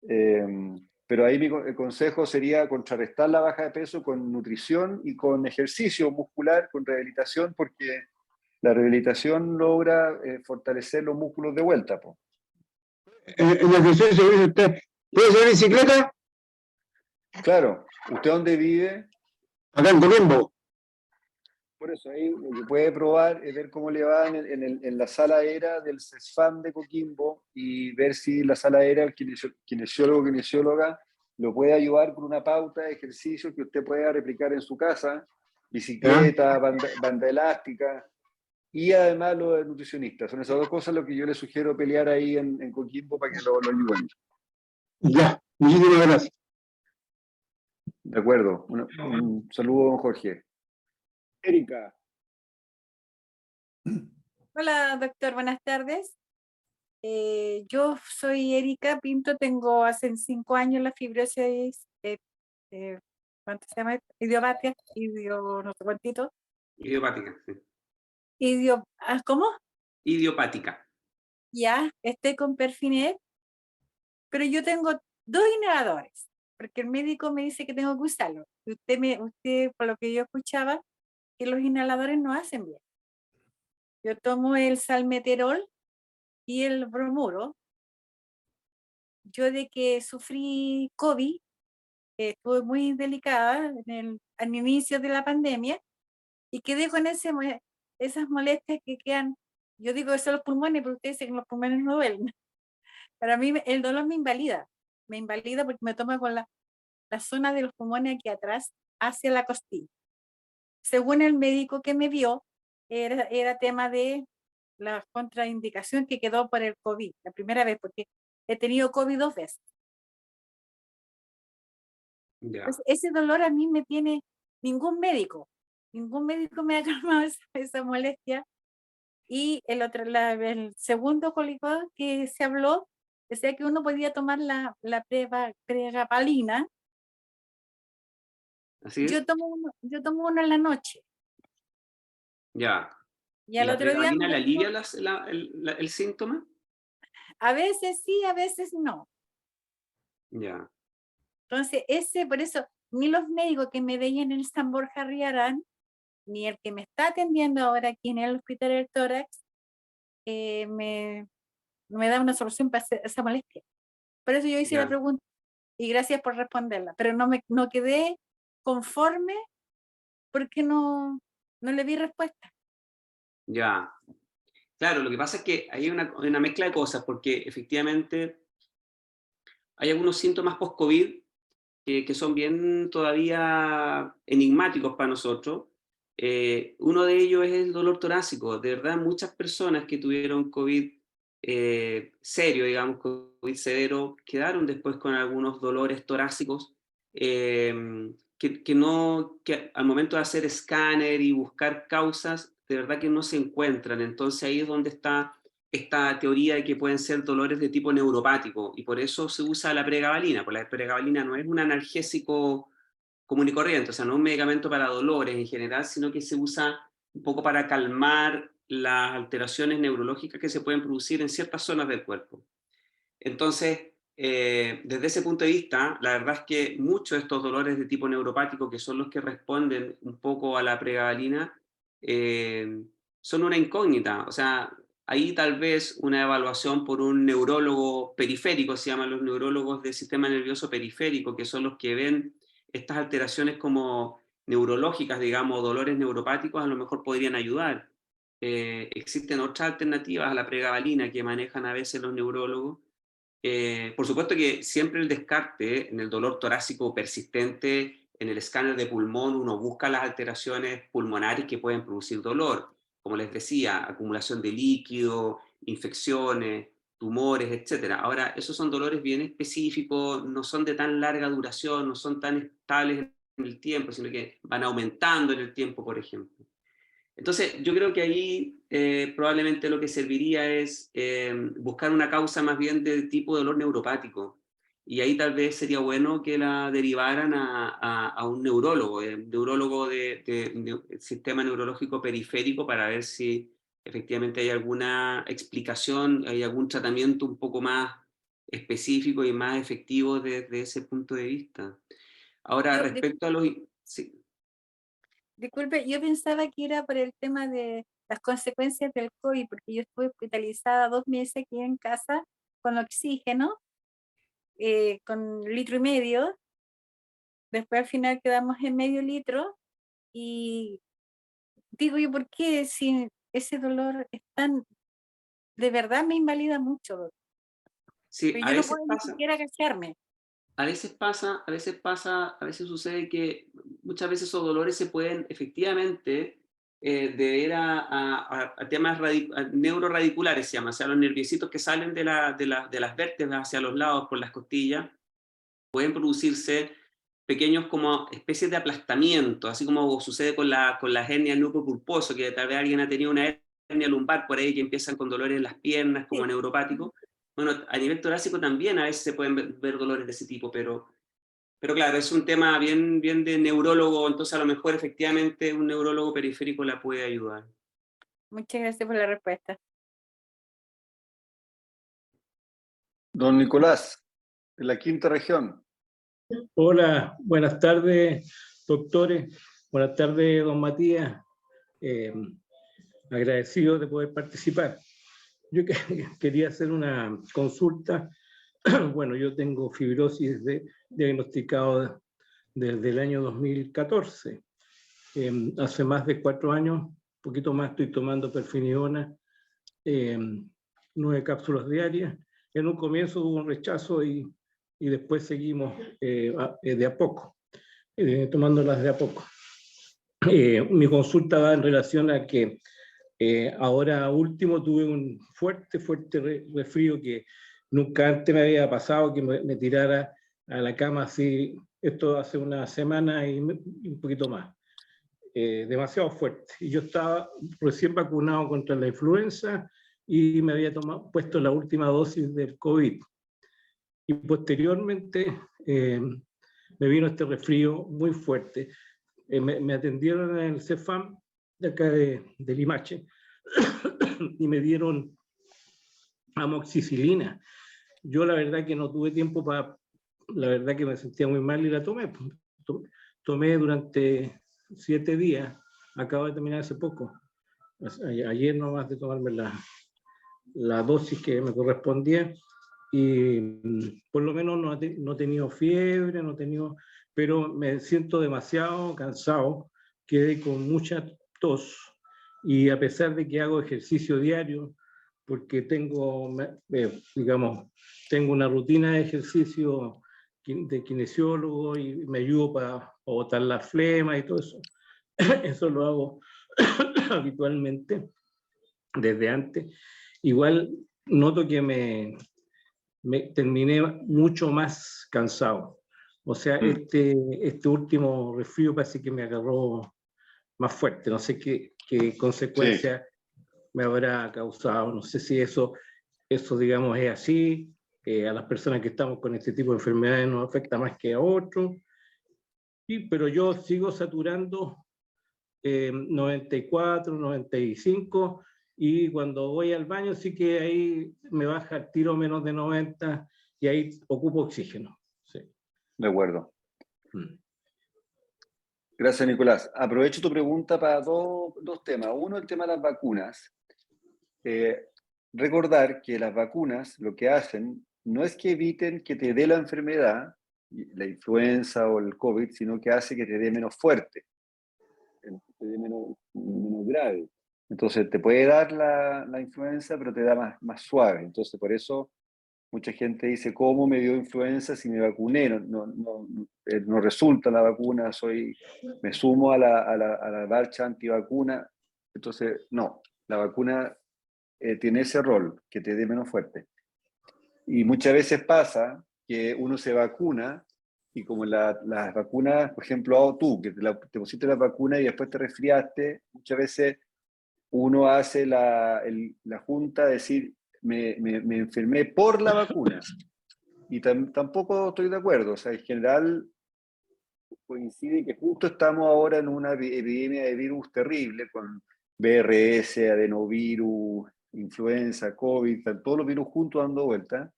Pero ahí el consejo sería contrarrestar la baja de peso con nutrición y con ejercicio muscular, con rehabilitación, porque la rehabilitación logra fortalecer los músculos de vuelta, po. En ejercicio dice usted, ¿puede hacer bicicleta? Claro, ¿usted dónde vive? Acá en Coquimbo. Por eso ahí lo que puede probar es ver cómo le va en la sala aérea del CESFAM de Coquimbo, y ver si la sala aérea, el kinesiólogo o kinesióloga, lo puede ayudar con una pauta de ejercicio que usted pueda replicar en su casa, bicicleta, banda elástica, y además lo de nutricionista. Son esas dos cosas lo que yo le sugiero pelear ahí en Coquimbo para que lo ayuden. Ya, muchísimas gracias. De acuerdo. Un saludo, don Jorge. Erika. Hola, doctor, buenas tardes. Yo soy Erika Pinto, tengo hace 5 años la fibrosis, ¿cuánto se llama? Idiopatía, no sé cuántito. Idiopática, sí. ¿Cómo? Idiopática. Ya, estoy con Perfinet, pero yo tengo 2 inhaladores, porque el médico me dice que tengo que usarlo. Y usted, por lo que yo escuchaba, que los inhaladores no hacen bien. Yo tomo el salmeterol y el bromuro. Yo de que sufrí COVID, estuve muy delicada al inicio de la pandemia, y quedé con esas molestias que quedan. Yo digo que son los pulmones, pero ustedes dicen que los pulmones no duelen. Para mí el dolor me invalida porque me toma con la zona de los pulmones aquí atrás hacia la costilla. Según el médico que me vio, era tema de la contraindicación que quedó por el COVID, la primera vez, porque he tenido COVID 2 veces. Ya. Pues ese dolor a mí me tiene ningún médico me ha calmado esa molestia. Y el segundo cólico que se habló, decía que uno podía tomar la pregabalina. ¿Así es? Yo tomo uno en la noche. Ya. Y ¿Y al la otro día pregabalina me le tomo, alivia el síntoma? a veces sí, a veces no. Ya. Entonces, por eso, ni los médicos que me veían en el San Borja Riarán, ni el que me está atendiendo ahora aquí en el Hospital del Tórax, me da una solución para esa molestia. Por eso yo hice la pregunta, y gracias por responderla, pero no quedé conforme porque no le vi respuesta. Ya. Claro, lo que pasa es que hay una mezcla de cosas, porque efectivamente hay algunos síntomas post-COVID que son bien todavía enigmáticos para nosotros. Uno de ellos es el dolor torácico. De verdad, muchas personas que tuvieron COVID serio, digamos, COVID severo, quedaron después con algunos dolores torácicos que al momento de hacer escáner y buscar causas, de verdad que no se encuentran. Entonces ahí es donde está esta teoría de que pueden ser dolores de tipo neuropático, y por eso se usa la pregabalina, porque la pregabalina no es un analgésico común y corriente, o sea, no es un medicamento para dolores en general, sino que se usa un poco para calmar las alteraciones neurológicas que se pueden producir en ciertas zonas del cuerpo. Entonces, desde ese punto de vista, la verdad es que muchos de estos dolores de tipo neuropático, que son los que responden un poco a la pregabalina, son una incógnita. O sea, ahí tal vez una evaluación por un neurólogo periférico, se llaman los neurólogos del sistema nervioso periférico, que son los que ven estas alteraciones como neurológicas, digamos, dolores neuropáticos, a lo mejor podrían ayudar. Existen otras alternativas a la pregabalina que manejan a veces los neurólogos. Por supuesto que siempre el descarte en el dolor torácico persistente, en el escáner de pulmón uno busca las alteraciones pulmonares que pueden producir dolor, como les decía, acumulación de líquido, infecciones, tumores, etc. Ahora, esos son dolores bien específicos, no son de tan larga duración, no son tan estables en el tiempo, sino que van aumentando en el tiempo, por ejemplo. Entonces, yo creo que ahí probablemente lo que serviría es buscar una causa más bien de tipo dolor neuropático. Y ahí tal vez sería bueno que la derivaran a un neurólogo del sistema neurológico periférico para ver si efectivamente hay alguna explicación, hay algún tratamiento un poco más específico y más efectivo desde ese punto de vista. Ahora, Yo, respecto a los... Sí. disculpe, yo pensaba que era por el tema de las consecuencias del COVID, porque yo estuve hospitalizada 2 meses aquí en casa con oxígeno, con 1,5 litros. Después al final quedamos en medio litro y digo yo, ¿por qué si ese dolor es tan, de verdad me invalida mucho, doctor? Sí, Pero a yo no veces puedo ni pasa. siquiera agacharme. A veces sucede que muchas veces esos dolores se pueden efectivamente deber a temas neuroradiculares, se llama, o sea, los nerviositos que salen de las vértebras hacia los lados por las costillas, pueden producirse pequeños como especies de aplastamiento, así como sucede con la hernia del núcleo pulposo, que tal vez alguien ha tenido una hernia lumbar por ahí que empiezan con dolores en las piernas como Sí, neuropático. Bueno, a nivel torácico también a veces se pueden ver dolores de ese tipo, pero claro, es un tema bien, bien de neurólogo, entonces a lo mejor efectivamente un neurólogo periférico la puede ayudar. muchas gracias por la respuesta. Don Nicolás, de la quinta región. Hola, buenas tardes, doctores. Buenas tardes, don Matías. Agradecido de poder participar. Yo quería hacer una consulta. Bueno, yo tengo fibrosis diagnosticado desde el año 2014. Hace más de 4 años, un poquito más, estoy tomando perfiniona, 9 cápsulas diarias. En un comienzo hubo un rechazo y después seguimos de a poco, tomándolas de a poco. Mi consulta va en relación a que ahora último tuve un fuerte resfrío que nunca antes me había pasado, que me tirara a la cama así, esto hace una semana y un poquito más. Demasiado fuerte. Y yo estaba recién vacunado contra la influenza y me había puesto la última dosis del COVID. Y posteriormente me vino este resfrío muy fuerte. Me atendieron en el CEFAM de acá de Limache y me dieron amoxicilina. Yo la verdad que no tuve tiempo la verdad que me sentía muy mal y la tomé. Tomé durante 7 días, acabo de terminar hace poco. Ayer nomás de tomarme la dosis que me correspondía y por lo menos no he tenido fiebre, pero me siento demasiado cansado, quedé con mucha tos y a pesar de que hago ejercicio diario, porque digamos, tengo una rutina de ejercicio de kinesiólogo y me ayudo para botar la flema y todo eso. Eso lo hago habitualmente desde antes. Igual noto que me terminé mucho más cansado. O sea, este último resfrío parece que me agarró más fuerte. No sé qué consecuencia me habrá causado. No sé si eso digamos, es así. A las personas que estamos con este tipo de enfermedades nos afecta más que a otros. Pero yo sigo saturando 94, 95, y cuando voy al baño sí que ahí me baja el tiro menos de 90 y ahí ocupo oxígeno. Sí. De acuerdo. Gracias, Nicolás. Aprovecho tu pregunta para dos temas. Uno, el tema de las vacunas. Recordar que las vacunas lo que hacen no es que eviten que te dé la enfermedad, la influenza o el COVID, sino que hace que te dé menos fuerte, te dé menos grave. Entonces te puede dar la influenza, pero te da más suave. Entonces por eso mucha gente dice, ¿cómo me dio influenza si me vacuné? No resulta la vacuna, me sumo a la marcha antivacuna. Entonces, no, la vacuna tiene ese rol, que te dé menos fuerte. Y muchas veces pasa que uno se vacuna y como las vacunas, por ejemplo, tú, que te pusiste la vacuna y después te resfriaste, muchas veces uno hace la junta de decir, me enfermé por la vacuna. Y tampoco estoy de acuerdo. O sea, en general coincide que justo estamos ahora en una epidemia de virus terrible, con BRS, adenovirus, influenza, COVID, están todos los virus juntos dando vuelta.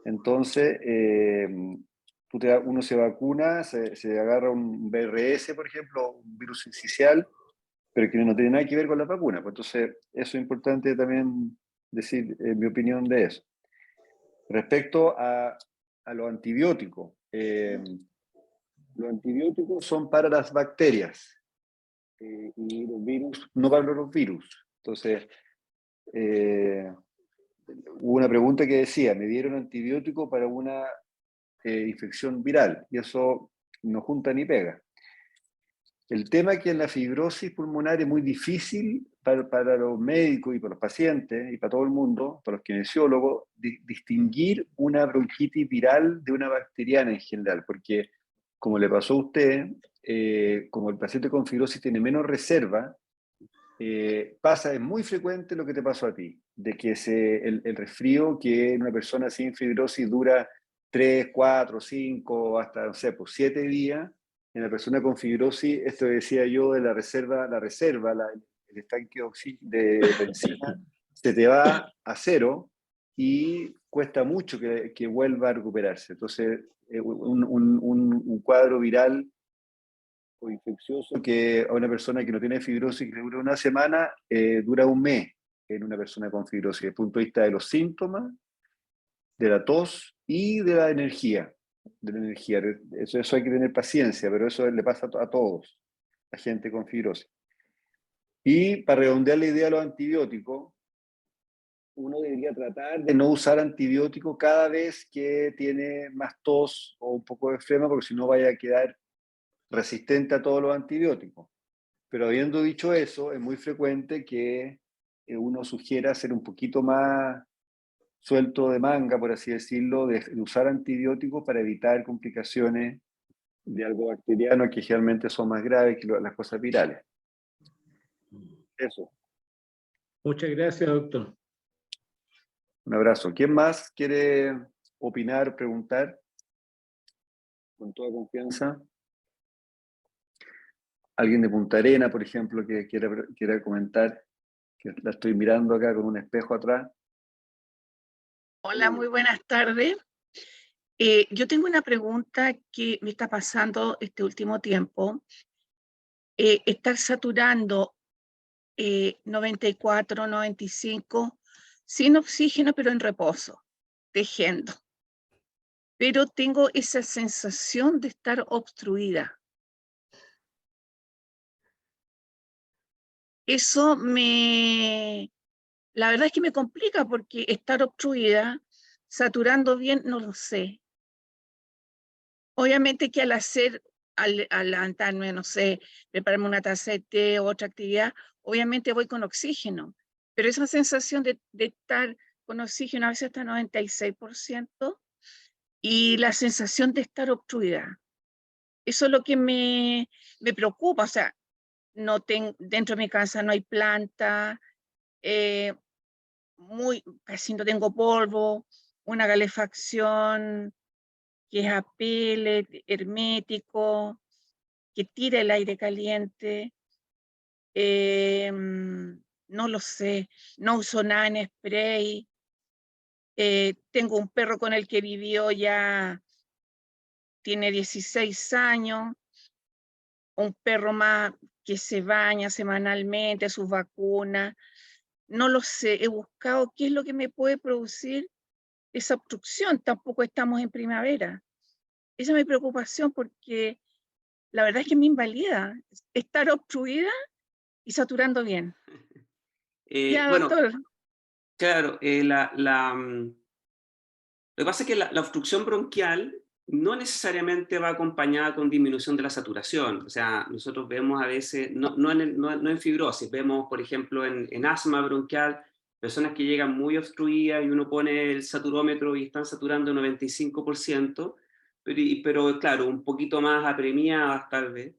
Entonces, uno se vacuna, se agarra un BRS, por ejemplo, un virus sincicial, pero que no tiene nada que ver con la vacuna. Pues entonces, eso es importante también decir mi opinión de eso. Respecto a los antibióticos, los antibióticos son para las bacterias y los virus no para los virus. Entonces, hubo una pregunta que decía, me dieron antibiótico para una infección viral, y eso no junta ni pega. El tema es que en la fibrosis pulmonar es muy difícil para los médicos y para los pacientes y para todo el mundo, para los kinesiólogos, distinguir una bronquitis viral de una bacteriana en general, porque como le pasó a usted, como el paciente con fibrosis tiene menos reserva, es muy frecuente lo que te pasó a ti, de que el resfrío que en una persona sin fibrosis dura 3, 4, 5, hasta, no sé, pues 7 días. En la persona con fibrosis, esto decía yo de la reserva, el estanque de benzina, se te va a cero y cuesta mucho que vuelva a recuperarse. Entonces, un cuadro viral o infeccioso que a una persona que no tiene fibrosis que dura una semana, dura un mes en una persona con fibrosis, desde el punto de vista de los síntomas, de la tos y de la energía. Eso hay que tener paciencia, pero eso le pasa a todos, a gente con fibrosis. Y para redondear la idea de los antibióticos, uno debería tratar de no usar antibióticos cada vez que tiene más tos o un poco de flema, porque si no vaya a quedar resistente a todos los antibióticos. Pero habiendo dicho eso, es muy frecuente que uno sugiera ser un poquito más suelto de manga, por así decirlo, de usar antibióticos para evitar complicaciones de algo bacteriano que generalmente son más graves que las cosas virales. Eso. Muchas gracias, doctor. Un abrazo. ¿Quién más quiere opinar, preguntar? Con toda confianza. Alguien de Punta Arena, por ejemplo, que quiera comentar, que la estoy mirando acá con un espejo atrás. Hola, muy buenas tardes. Yo tengo una pregunta que me está pasando este último tiempo. Estar saturando 94, 95, sin oxígeno, pero en reposo, tejiendo. Pero tengo esa sensación de estar obstruida. Eso la verdad es que me complica porque estar obstruida, saturando bien, no lo sé. Obviamente que al levantarme, no sé, prepararme una taza de té o otra actividad, obviamente voy con oxígeno, pero esa sensación de estar con oxígeno a veces hasta 96% y la sensación de estar obstruida. Eso es lo que me preocupa, o sea, dentro de mi casa no hay planta, casi no tengo polvo, una calefacción que es a pellet, hermético, que tira el aire caliente. No lo sé, no uso nada en spray. Tengo un perro con el que vivió ya, tiene 16 años, un perro más que se baña semanalmente, sus vacunas. No lo sé, he buscado qué es lo que me puede producir esa obstrucción. Tampoco estamos en primavera. Esa es mi preocupación porque la verdad es que me invalida estar obstruida y saturando bien. Ya, Bueno, doctor. claro, lo que pasa es que la obstrucción bronquial no necesariamente va acompañada con disminución de la saturación. O sea, nosotros vemos a veces, no en fibrosis, vemos, por ejemplo, en asma bronquial, personas que llegan muy obstruidas y uno pone el saturómetro y están saturando 95%, pero claro, un poquito más apremiadas tal vez.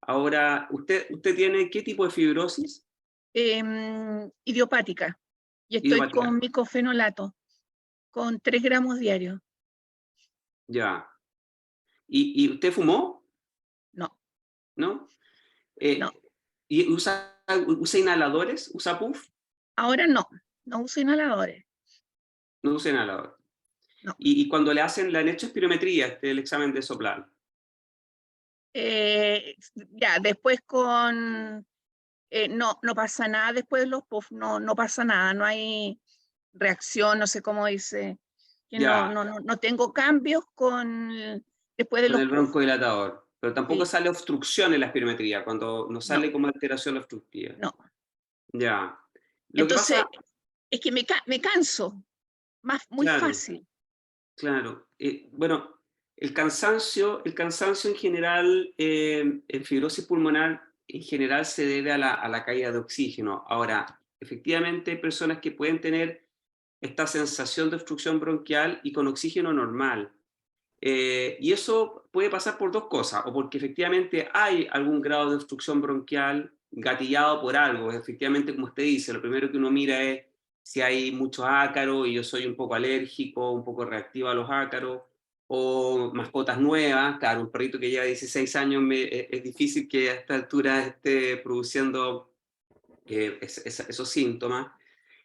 Ahora, ¿usted tiene qué tipo de fibrosis? Idiopática. Y estoy Idiopática. con micofenolato, con 3 gramos diarios. Ya. ¿Y usted fumó? No, ¿No? no. ¿Y usa inhaladores? ¿Usa puff? Ahora no uso inhaladores. No usa inhalador. No. ¿Y cuando le han hecho espirometría, el examen de soplar? Ya, después con... no pasa nada después de los puff, no pasa nada, no hay reacción, no sé cómo dice, que Ya, no tengo cambios después de con los el puff. broncodilatador. Pero tampoco Sí, sale obstrucción en la espirometría, cuando no no, sale como alteración obstructiva. no. Ya. Lo que Entonces, pasa, es que me canso, muy claro, fácil. claro. Bueno, el cansancio en general, en fibrosis pulmonar, en general se debe a la caída de oxígeno. Ahora, efectivamente hay personas que pueden tener esta sensación de obstrucción bronquial y con oxígeno normal. Y eso puede pasar por dos cosas, o porque efectivamente hay algún grado de obstrucción bronquial gatillado por algo. Efectivamente, como usted dice, lo primero que uno mira es si hay muchos ácaros y yo soy un poco alérgico, un poco reactivo a los ácaros, o mascotas nuevas. Claro, un perrito que lleva 16 años es difícil que a esta altura esté produciendo esos síntomas.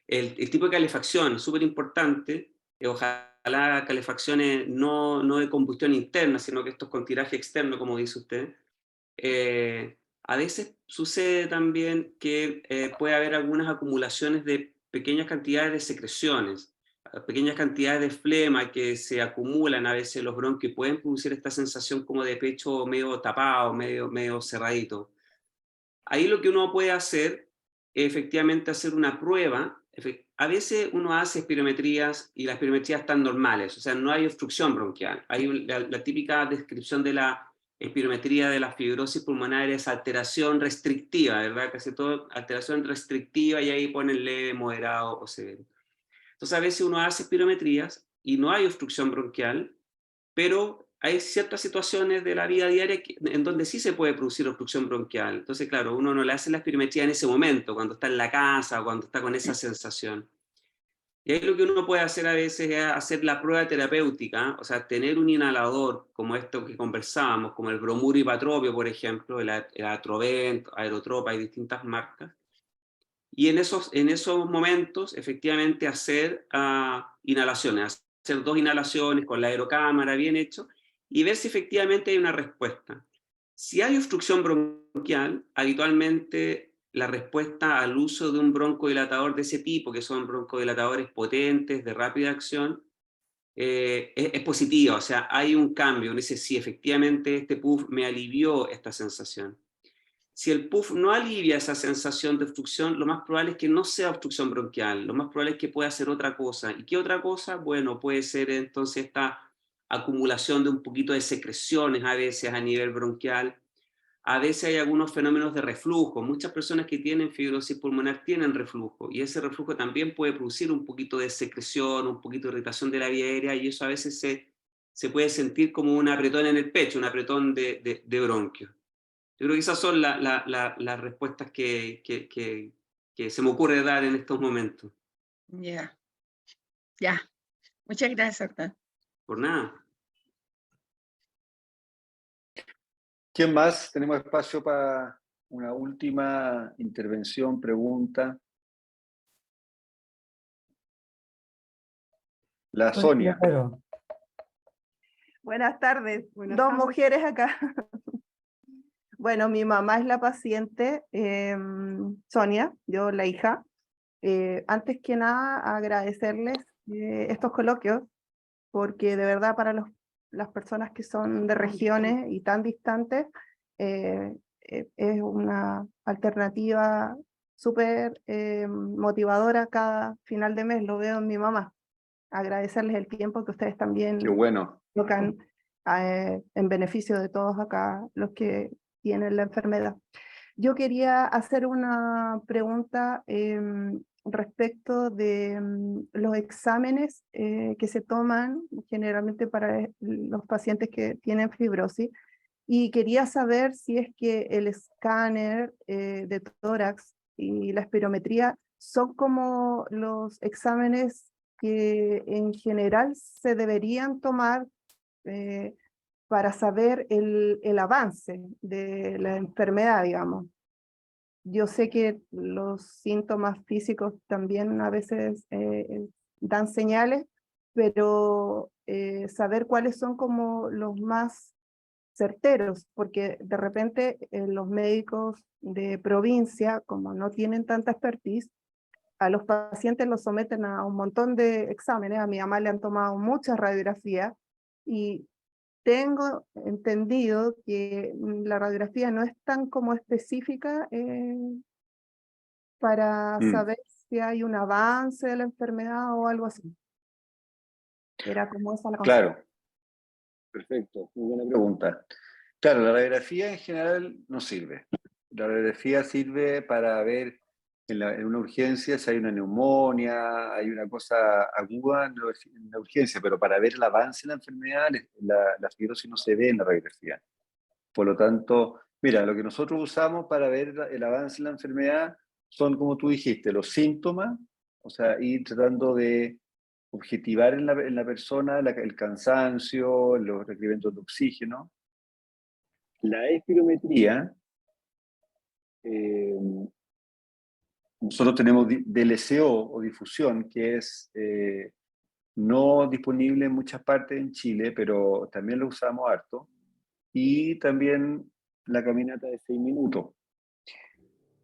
El tipo de calefacción, súper importante. Ojalá calefacciones no de combustión interna, sino que estos con tiraje externo, como dice usted. A veces sucede también que puede haber algunas acumulaciones de pequeñas cantidades de secreciones, pequeñas cantidades de flema que se acumulan a veces en los bronquios y pueden producir esta sensación como de pecho medio tapado, medio cerradito. Ahí lo que uno puede hacer es efectivamente hacer una prueba. A veces uno hace espirometrías y las espirometrías están normales, o sea, no hay obstrucción bronquial. Hay la típica descripción de la espirometría de la fibrosis pulmonar es alteración restrictiva, ¿verdad? Casi todo alteración restrictiva y ahí ponen leve, moderado o severo. Entonces a veces uno hace espirometrías y no hay obstrucción bronquial, pero hay ciertas situaciones de la vida diaria en donde sí se puede producir obstrucción bronquial. Entonces, claro, uno no le hace la espirometría en ese momento, cuando está en la casa o cuando está con esa sensación. Y ahí lo que uno puede hacer a veces es hacer la prueba terapéutica, o sea, tener un inhalador como esto que conversábamos, como el bromuro hipatropio, por ejemplo, el Atrovent, Aerotropa, hay distintas marcas. Y en esos momentos, efectivamente, hacer inhalaciones, hacer 2 inhalaciones con la aerocámara bien hecho y ver si efectivamente hay una respuesta. Si hay obstrucción bronquial, habitualmente la respuesta al uso de un broncodilatador de ese tipo, que son broncodilatadores potentes, de rápida acción, es positiva. O sea, hay un cambio. Uno dice, sí, efectivamente este puff me alivió esta sensación. Si el puff no alivia esa sensación de obstrucción, lo más probable es que no sea obstrucción bronquial, lo más probable es que pueda ser otra cosa. ¿Y qué otra cosa? Bueno, puede ser entonces esta acumulación de un poquito de secreciones a veces a nivel bronquial. A veces hay algunos fenómenos de reflujo. Muchas personas que tienen fibrosis pulmonar tienen reflujo y ese reflujo también puede producir un poquito de secreción, un poquito de irritación de la vía aérea y eso a veces se puede sentir como un apretón en el pecho, un apretón de bronquio. Yo creo que esas son las respuestas que se me ocurre dar en estos momentos. Ya, ya. Muchas gracias, doctor. Por nada. ¿Quién más? Tenemos espacio para una última intervención, pregunta. La Sonia. Pero, Buenas tardes, Buenas dos tardes. mujeres acá. Bueno, mi mamá es la paciente, Sonia, yo la hija. Antes que nada, agradecerles estos coloquios, porque de verdad para las personas que son de regiones y tan distantes, es una alternativa súper motivadora cada final de mes, lo veo en mi mamá. Agradecerles el tiempo que ustedes también Qué bueno. tocan en beneficio de todos acá los que tienen la enfermedad. Yo quería hacer una pregunta respecto de los exámenes que se toman generalmente para los pacientes que tienen fibrosis, y quería saber si es que el escáner de tórax y la espirometría son como los exámenes que en general se deberían tomar para saber el avance de la enfermedad, digamos. Yo sé que los síntomas físicos también a veces dan señales, pero saber cuáles son como los más certeros, porque de repente los médicos de provincia, como no tienen tanta expertise, a los pacientes los someten a un montón de exámenes. A mi mamá le han tomado muchas radiografías y tengo entendido que la radiografía no es tan como específica para saber si hay un avance de la enfermedad o algo así. Era como esa la consulta. Claro, perfecto, muy buena pregunta. Claro, la radiografía en general no sirve. La radiografía sirve para ver en una urgencia si hay una neumonía, hay una cosa aguda en la urgencia, pero para ver el avance de la enfermedad, la fibrosis no se ve en la radiografía. Por lo tanto, mira, lo que nosotros usamos para ver el avance de la enfermedad son, como tú dijiste, los síntomas, o sea, ir tratando de objetivar en la persona el cansancio, los requerimientos de oxígeno. La espirometría, nosotros tenemos DLCO o difusión, que es no disponible en muchas partes en Chile, pero también lo usamos harto. Y también la caminata de 6 minutos.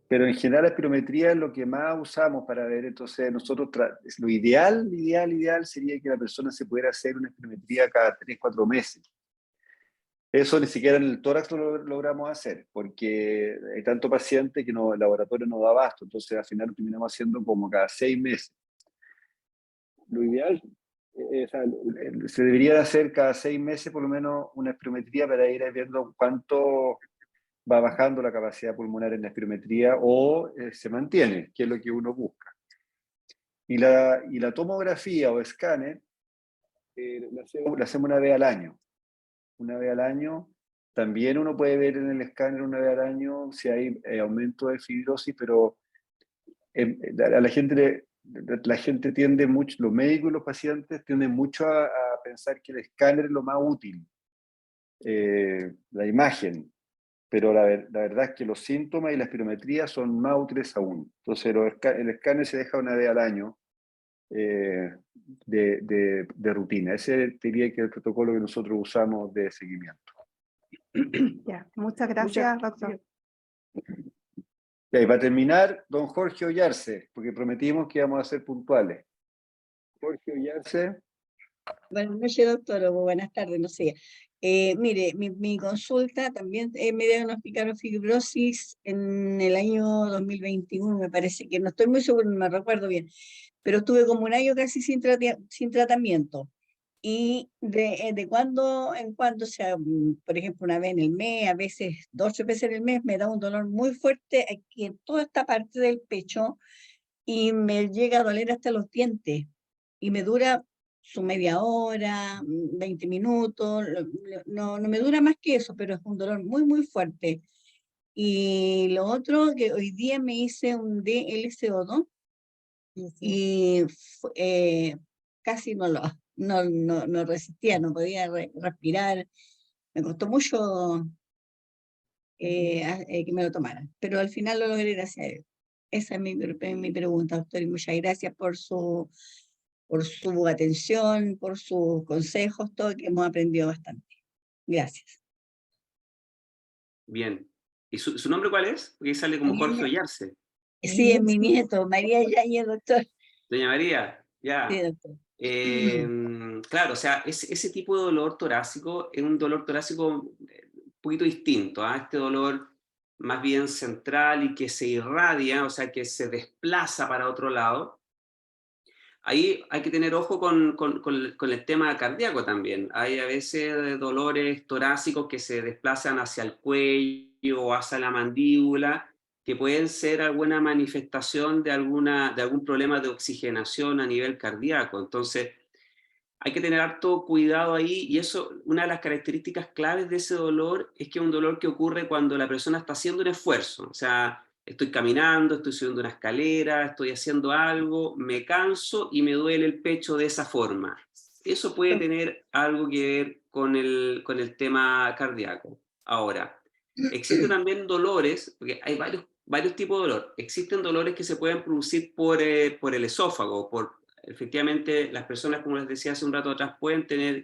Pero en general la espirometría es lo que más usamos para ver. Entonces nosotros, lo ideal sería que la persona se pudiera hacer una espirometría cada 3-4 meses. Eso ni siquiera en el tórax lo logramos hacer, porque hay tanto paciente que el laboratorio no da abasto, entonces al final lo terminamos haciendo como cada 6 meses. Lo ideal se debería hacer cada 6 meses por lo menos una espirometría para ir viendo cuánto va bajando la capacidad pulmonar en la espirometría o se mantiene, que es lo que uno busca. Y la tomografía o escáner la hacemos una vez al año. Una vez al año. También uno puede ver en el escáner una vez al año si hay aumento de fibrosis, pero la gente tiende mucho, los médicos y los pacientes tienden mucho a pensar que el escáner es lo más útil, la imagen. Pero la verdad es que los síntomas y la espirometría son más útiles aún. Entonces el escáner se deja una vez al año de rutina. Ese diría que es el protocolo que nosotros usamos de seguimiento. Ya, muchas gracias, doctor. Y para terminar, don Jorge Ollarse, porque prometimos que íbamos a ser puntuales. Jorge Ollarse. Buenas noches, doctor, o buenas tardes, no sé. Mire, mi consulta también me diagnosticaron fibrosis en el año 2021, me parece, que no estoy muy seguro, no me recuerdo bien, pero estuve como un año casi sin tratamiento. Y de cuando en cuando, o sea, por ejemplo, una vez en el mes, a veces 2 o 3 veces en el mes, me da un dolor muy fuerte aquí en toda esta parte del pecho y me llega a doler hasta los dientes. Y me dura su media hora, 20 minutos, no me dura más que eso, pero es un dolor muy, muy fuerte. Y lo otro, que hoy día me hice un DLCO2 y casi no resistía, no podía respirar. Me costó mucho que me lo tomaran, pero al final lo logré, gracias a Dios. Esa es mi pregunta, doctor, y muchas gracias por su atención, por sus consejos, todo, que hemos aprendido bastante. Gracias. Bien. ¿Y su nombre cuál es? Porque ahí sale como Jorge Ollarse. Sí, es mi nieto, María Yáñez, doctor. Doña María, ya. Sí, doctor. Claro, o sea, ese tipo de dolor torácico es un dolor torácico un poquito distinto a este dolor más bien central y que se irradia, o sea, que se desplaza para otro lado. Ahí hay que tener ojo con el tema cardíaco también. Hay a veces dolores torácicos que se desplazan hacia el cuello o hacia la mandíbula, que pueden ser alguna manifestación de algún problema de oxigenación a nivel cardíaco. Entonces, hay que tener harto cuidado ahí, y eso, una de las características claves de ese dolor es que es un dolor que ocurre cuando la persona está haciendo un esfuerzo. O sea, estoy caminando, estoy subiendo una escalera, estoy haciendo algo, me canso y me duele el pecho de esa forma. Eso puede tener algo que ver con el tema cardíaco. Ahora, existen también dolores, porque hay varios tipos de dolor. Existen dolores que se pueden producir por el esófago, efectivamente, las personas, como les decía hace un rato atrás,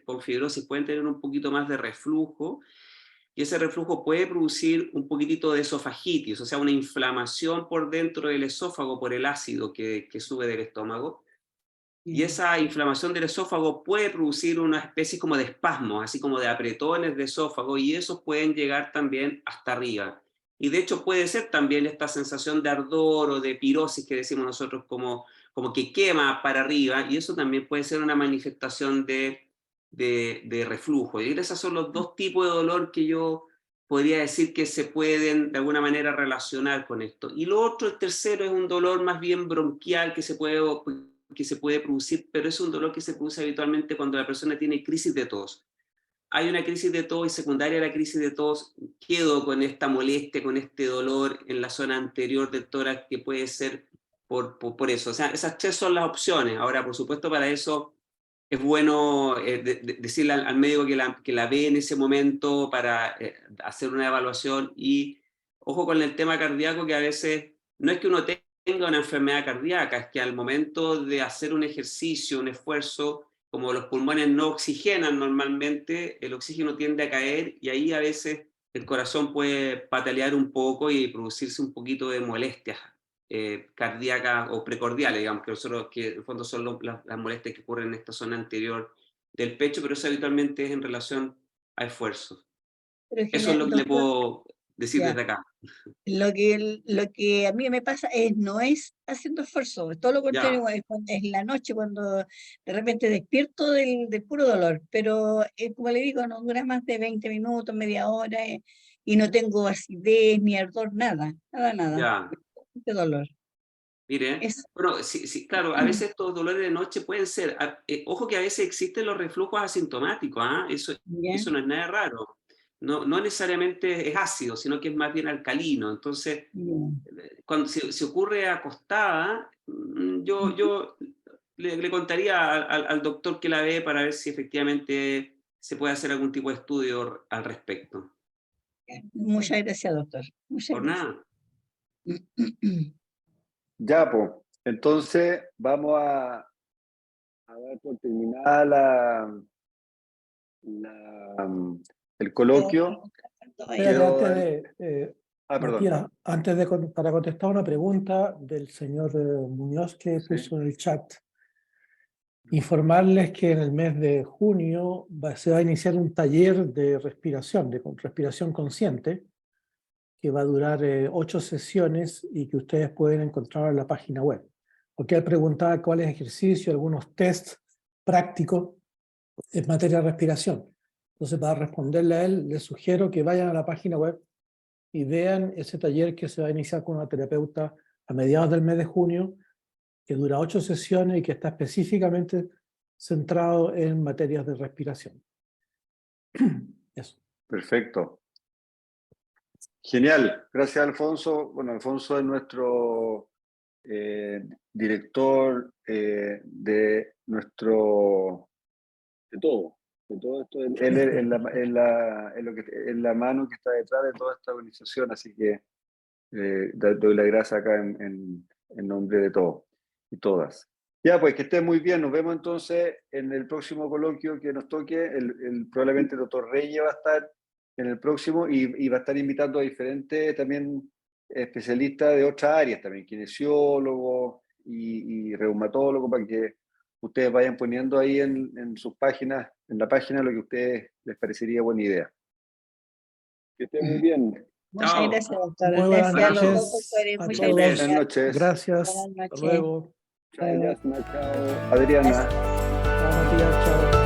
con fibrosis pueden tener un poquito más de reflujo, y ese reflujo puede producir un poquitito de esofagitis, o sea, una inflamación por dentro del esófago por el ácido que sube del estómago. Y esa inflamación del esófago puede producir una especie como de espasmos, así como de apretones de esófago, y esos pueden llegar también hasta arriba. Y de hecho puede ser también esta sensación de ardor o de pirosis que decimos nosotros, como que quema para arriba, y eso también puede ser una manifestación de reflujo. Y esos son los dos tipos de dolor que yo podría decir que se pueden de alguna manera relacionar con esto. Y lo otro, el tercero, es un dolor más bien bronquial que se puede producir, pero es un dolor que se produce habitualmente cuando la persona tiene crisis de tos. Hay una crisis de tos, y secundaria a la crisis de tos quedo con esta molestia, con este dolor en la zona anterior del tórax, que puede ser por eso. O sea, esas tres son las opciones. Ahora, por supuesto, para eso es bueno decirle al médico que la ve en ese momento para hacer una evaluación. Y ojo con el tema cardíaco, que a veces no es que uno tenga una enfermedad cardíaca, es que al momento de hacer un ejercicio, un esfuerzo, como los pulmones no oxigenan normalmente, el oxígeno tiende a caer, y ahí a veces el corazón puede patalear un poco y producirse un poquito de molestias cardíacas o precordiales, digamos, que en el fondo son las molestias que ocurren en esta zona anterior del pecho, pero eso habitualmente es en relación a esfuerzos. Pero Eso es lo que le doctor, puedo decir ya, desde acá. lo que a mí me pasa no es haciendo esfuerzo, es todo lo contrario, Ya, es la noche cuando de repente despierto del puro dolor, pero como le digo, no dura más de 20 minutos, media hora, y no tengo acidez ni ardor, nada, ya. de dolor. Mire, Es, bueno, sí, claro, a veces estos dolores de noche pueden ser, ojo que a veces existen los reflujos asintomáticos, ¿ah? ¿ya? Eso no es nada raro. No necesariamente es ácido, sino que es más bien alcalino. Entonces, Ya. cuando se ocurre acostada, yo le contaría al doctor que la ve para ver si efectivamente se puede hacer algún tipo de estudio al respecto. Muchas gracias, doctor. Muchas Por gracias. nada. Ya, pues. Entonces, vamos a dar por terminada el coloquio. Espérate, Quiero antes dar... de, perdón. Matías, para contestar una pregunta del señor Muñoz que Sí. puso en el chat, informarles que en el mes de junio se va a iniciar un taller de respiración, de respiración consciente, que va a durar 8 sesiones y que ustedes pueden encontrar en la página web. Porque él preguntaba cuáles ejercicios, algunos tests prácticos en materia de respiración. Entonces, para responderle a él, les sugiero que vayan a la página web y vean ese taller que se va a iniciar con una terapeuta a mediados del mes de junio, que dura 8 sesiones y que está específicamente centrado en materias de respiración. Eso. Perfecto. Genial. Gracias, Alfonso. Bueno, Alfonso es nuestro director de todo esto. Él es la mano que está detrás de toda esta organización, así que doy las gracias acá en nombre de todos y todas. Ya, pues que estén muy bien. Nos vemos entonces en el próximo coloquio que nos toque. Probablemente el doctor Reyes va a estar en el próximo, y va a estar invitando a diferentes también especialistas de otras áreas también, kinesiólogos y reumatólogos, para que ustedes vayan poniendo ahí en sus páginas, en la página, lo que a ustedes les parecería buena idea. Que estén muy bien. Muchas Chao. gracias, doctor. Muy buenas Gracias a los dos noches doctores. a Muchas todos. Buenas gracias. noches. Gracias. Buenas Hasta noches. luego. Chao, Yasna, chao, Adriana. Chao, Matías, chao.